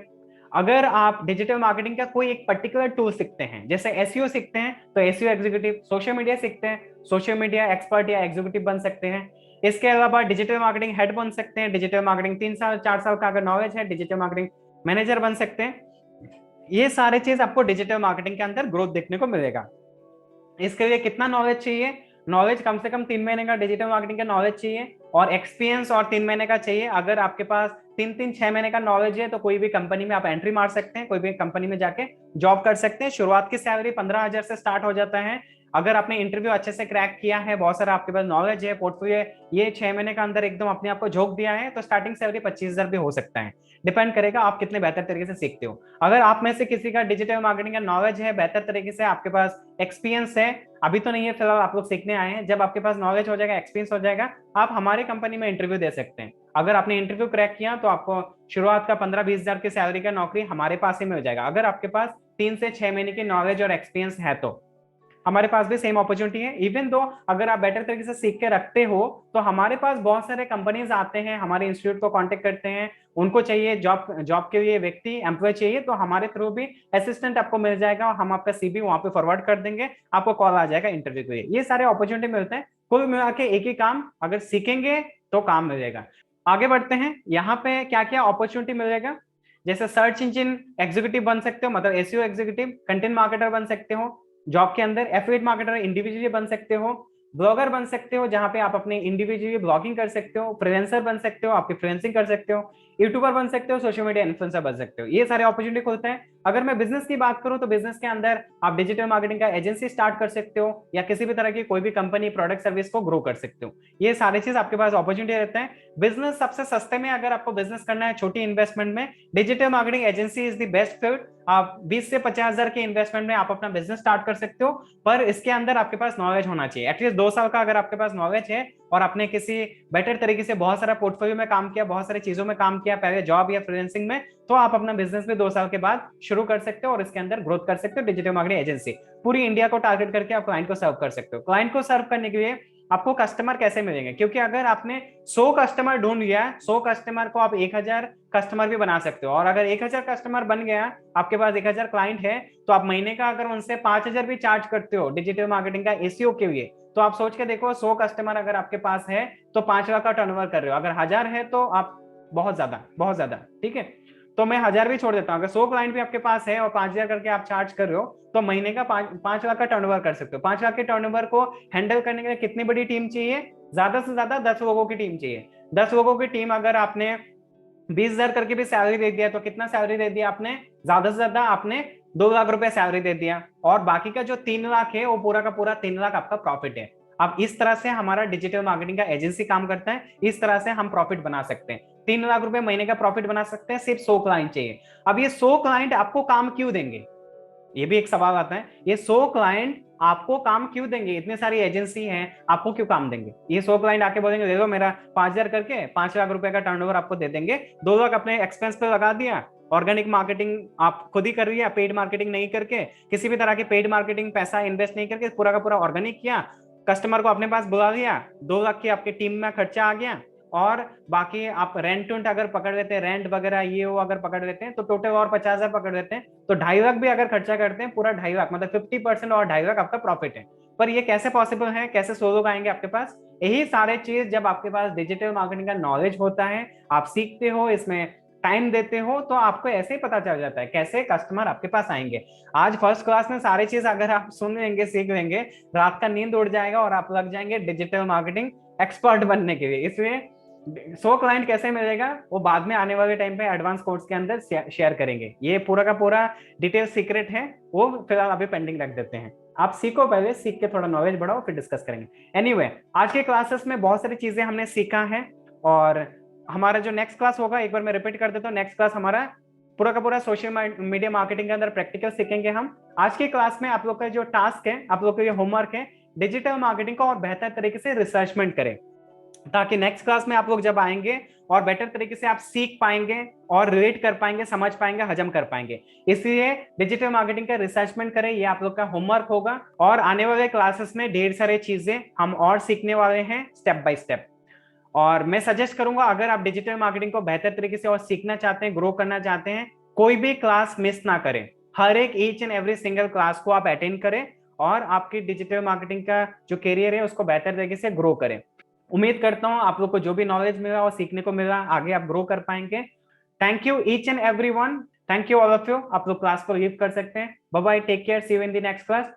अगर आप डिजिटल मार्केटिंग का कोई एक पर्टिकुलर टूल सीखते हैं, जैसे एसईओ सीखते हैं तो एसईओ एग्जीक्यूटिव, सोशल मीडिया सीखते हैं, सोशल मीडिया एक्सपर्ट या एग्जीक्यूटिव बन सकते हैं। इसके अलावा डिजिटल मार्केटिंग हेड बन सकते हैं। डिजिटल मार्केटिंग 3 साल 4 साल का अगर नॉलेज है, डिजिटल मार्केटिंग मैनेजर बन सकते हैं। ये सारे चीज आपको डिजिटल मार्केटिंग के अंदर ग्रोथ देखने को मिलेगा। इसके लिए कितना नॉलेज चाहिए? नॉलेज कम से कम 3 महीने का डिजिटल मार्केटिंग का नॉलेज चाहिए, और एक्सपीरियंस और 3 महीने का चाहिए। अगर आपके पास 3-6 महीने का नॉलेज है तो कोई भी कंपनी में आप एंट्री मार सकते हैं, कोई भी कंपनी में जाके जॉब कर सकते हैं। शुरुआत की सैलरी 15,000 से स्टार्ट हो जाता है। अगर आपने इंटरव्यू अच्छे से क्रैक किया है, बहुत सारा आपके पास नॉलेज है, पोर्टफोलियो है, ये 6 महीने का अंदर एकदम अपने आप को झोंक दिया है, तो स्टार्टिंग सैलरी 25,000 भी हो सकता है। डिपेंड करेगा आप कितने बेहतर तरीके से सीखते हो। अगर आप में से किसी का डिजिटल मार्केटिंग का नॉलेज है, बेहतर तरीके से आपके पास एक्सपीरियंस है, अभी तो नहीं है, फिलहाल आप लोग सीखने आए हैं। जब आपके पास नॉलेज हो जाएगा, एक्सपीरियंस हो जाएगा, आप हमारे कंपनी में इंटरव्यू दे सकते हैं। अगर आपने इंटरव्यू क्रैक किया तो आपको शुरुआत का 15-20 हजार की सैलरी का नौकरी हमारे पास ही मिल जाएगा, अगर आपके पास 3 से 6 महीने की नॉलेज और एक्सपीरियंस है तो। हमारे पास भी सेम अपॉर्चुनिटी है। इवन दो अगर आप बेटर तरीके से सीख के रखते हो तो हमारे पास बहुत सारे कंपनीज आते हैं, हमारे इंस्टीट्यूट को कांटेक्ट करते हैं, उनको चाहिए जॉब, जॉब के लिए व्यक्ति एम्प्लॉय चाहिए, तो हमारे थ्रू भी असिस्टेंट आपको मिल जाएगा और हम आपका सीवी वहां पे फॉरवर्ड कर देंगे, आपको कॉल आ जाएगा इंटरव्यू के लिए। ये सारे अपॉर्चुनिटी मिलते हैं। कुल मिला के एक ही काम अगर सीखेंगे तो काम मिलेगा। आगे बढ़ते हैं, यहाँ पे क्या क्या अपॉर्चुनिटी मिलेगा। जैसे सर्च इंजन एग्जीक्यूटिव बन सकते हो, मतलब एसईओ एग्जीक्यूटिव, कंटेंट मार्केटर बन सकते हो जॉब के अंदर, एफिलिएट मार्केटर इंडिविजुअली बन सकते हो, ब्लॉगर बन सकते हो जहां पे आप अपने इंडिविजुअली ब्लॉगिंग कर सकते हो, फ्रीलांसर बन सकते हो, आपकी फ्रीलांसिंग कर सकते हो, यूट्यूबर बन सकते हो, सोशल मीडिया इन्फ्लुएंसर बन सकते हो। ये सारे अपॉर्चुनिटी खुलते हैं। अगर मैं बिजनेस की बात करूं तो बिजनेस के अंदर आप डिजिटल मार्केटिंग का एजेंसी स्टार्ट कर सकते हो या किसी भी तरह की कोई भी कंपनी प्रोडक्ट सर्विस को ग्रो कर सकते हो। ये सारी चीज आपके पास अपॉर्चुनिटी रहता है। बिजनेस सबसे सस्ते में, अगर आपको बिजनेस करना है छोटी इन्वेस्टमेंट में, digital marketing agency is the best field. आप 20 से 50 हजार के इन्वेस्टमेंट में आप अपना बिजनेस स्टार्ट कर सकते हो, पर इसके अंदर आपके पास नॉलेज होना चाहिए। एटलीस्ट 2 साल का अगर आपके पास नॉलेज है और आपने किसी बेटर तरीके से बहुत सारा पोर्टफोलियो में काम किया, बहुत सारी चीजों में काम किया पहले जॉब या फ्रीलांसिंग में, तो आप अपना बिजनेस भी 2 साल के बाद शुरू कर सकते हो और इसके अंदर ग्रोथ कर सकते हो। डिजिटल मार्केटिंग एजेंसी पूरी इंडिया को टारगेट करके आप क्लाइंट को सर्व कर सकते हो। क्लाइंट को सर्व करने के लिए आपको कस्टमर कैसे मिलेंगे, क्योंकि अगर आपने 100 कस्टमर ढूंढ लिया, 100 कस्टमर को आप 1000 कस्टमर भी बना सकते हो। और अगर 1000 कस्टमर बन गया, आपके पास 1000 क्लाइंट है, तो आप महीने का अगर उनसे 5000 भी चार्ज करते हो डिजिटल मार्केटिंग का एसईओ के लिए, तो आप सोच के देखो 100 कस्टमर अगर आपके पास है तो 5 लाख का टर्नओवर कर रहे हो। अगर 1000 है तो आप बहुत ज्यादा, बहुत ज्यादा, ठीक है। तो मैं 1000 भी छोड़ देता हूँ, अगर 100 क्लाइंट भी आपके पास है और 5000 करके आप चार्ज कर रहे हो, तो महीने का 5 लाख का टर्नओवर कर सकते हो। 5 लाख के टर्नओवर को हैंडल करने के लिए कितनी बड़ी टीम चाहिए? ज्यादा से ज्यादा 10 लोगों की टीम चाहिए। 10 लोगों की टीम, अगर आपने 20,000 करके भी सैलरी दे दिया तो कितना सैलरी दे दिया आपने? ज्यादा से ज्यादा आपने 2 लाख रुपए सैलरी दे दिया, और बाकी का जो 3 लाख है वो पूरा का पूरा 3 लाख आपका प्रॉफिट है। अब इस तरह से हमारा डिजिटल मार्केटिंग का एजेंसी काम करता है। इस तरह से हम प्रॉफिट बना सकते हैं, 3 लाख रुपए महीने का प्रॉफिट बना सकते हैं, सिर्फ 100 क्लाइंट चाहिए। अब ये 100 क्लाइंट आपको काम क्यों देंगे, ये भी एक सवाल आता है। ये 100 क्लाइंट आपको काम क्यों देंगे? इतनी सारी एजेंसी है, आपको क्यों काम देंगे? ये 100 क्लाइंट आके बोलेंगे दे दो मेरा 5000 करके, 5 लाख रुपए का टर्नओवर आपको दे देंगे, 2 लाख अपने एक्सपेंस पे लगा दिया। ऑर्गेनिक मार्केटिंग आप खुद ही कर रही है, पेड मार्केटिंग नहीं करके, किसी भी तरह की पेड मार्केटिंग पैसा इन्वेस्ट नहीं करके, पूरा का पूरा ऑर्गेनिक किया, कस्टमर को अपने पास बुला लिया, 2 लाख की आपकी टीम में खर्चा आ गया। और बाकी आप रेंट उंट अगर पकड़ लेते हैं, रेंट वगैरह ये वो अगर पकड़ लेते हैं, तो टोटल और 50,000 पकड़ लेते हैं, तो 2.5 लाख भी अगर खर्चा करते हैं, पूरा 2.5 लाख, मतलब 50% और 2.5 लाख आपका प्रॉफिट है। पर ये कैसे पॉसिबल है? कैसे 100 लोग आएंगे आपके पास? यही सारे चीज जब आपके पास डिजिटल मार्केटिंग का नॉलेज होता है, आप सीखते हो, इसमें टाइम देते हो, तो आपको ऐसे ही पता चल जाता है कैसे कस्टमर आपके पास आएंगे। आज फर्स्ट क्लास में सारी चीज अगर आप सुन लेंगे, सीख लेंगे, रात का नींद उड़ जाएगा और आप लग जाएंगे डिजिटल मार्केटिंग एक्सपर्ट बनने के लिए। इसलिए 100 क्लाइंट कैसे मिलेगा वो बाद में आने वाले टाइम पे एडवांस कोर्स के अंदर शेयर करेंगे। ये पूरा का पूरा डिटेल सीक्रेट है, वो फिलहाल अभी पेंडिंग रख देते हैं। आप सीखो पहले, सीख के थोड़ा नॉलेज बढ़ाओ, फिर डिस्कस करेंगे। एनीवे, आज के क्लासेस में बहुत सारी चीजें हमने सीखा है, और हमारा जो नेक्स्ट क्लास होगा, एक बार मैं रिपीट कर देता हूँ, नेक्स्ट क्लास हमारा पूरा का पूरा सोशल मीडिया मार्केटिंग के अंदर प्रैक्टिकल सीखेंगे हम। आज की क्लास में आप लोग का जो टास्क है, आप लोग का जो होमवर्क है, डिजिटल मार्केटिंग को और बेहतर तरीके से रिसर्चमेंट करें, ताकि नेक्स्ट क्लास में आप लोग जब आएंगे और बेटर तरीके से आप सीख पाएंगे और रिलेट कर पाएंगे, समझ पाएंगे, हजम कर पाएंगे। इसलिए डिजिटल मार्केटिंग का रिसर्चमेंट करें, ये आप लोग का होमवर्क होगा। और आने वाले क्लासेस में ढेर सारे चीजें हम और सीखने वाले हैं स्टेप बाय स्टेप। और मैं सजेस्ट करूंगा, अगर आप डिजिटल मार्केटिंग को बेहतर तरीके से और सीखना चाहते हैं, ग्रो करना चाहते हैं, कोई भी क्लास मिस ना करें। हर एक each and every single class को आप अटेंड करें और आपकी डिजिटल मार्केटिंग का जो करियर है उसको बेहतर तरीके से ग्रो करें। उम्मीद करता हूं आप लोग को जो भी नॉलेज मिला और सीखने को मिला, आगे आप ग्रो कर पाएंगे। Thank you each and everyone, thank you all of you. आप लोग क्लास को लीव कर सकते हैं। Bye bye, take care, see you in the next class.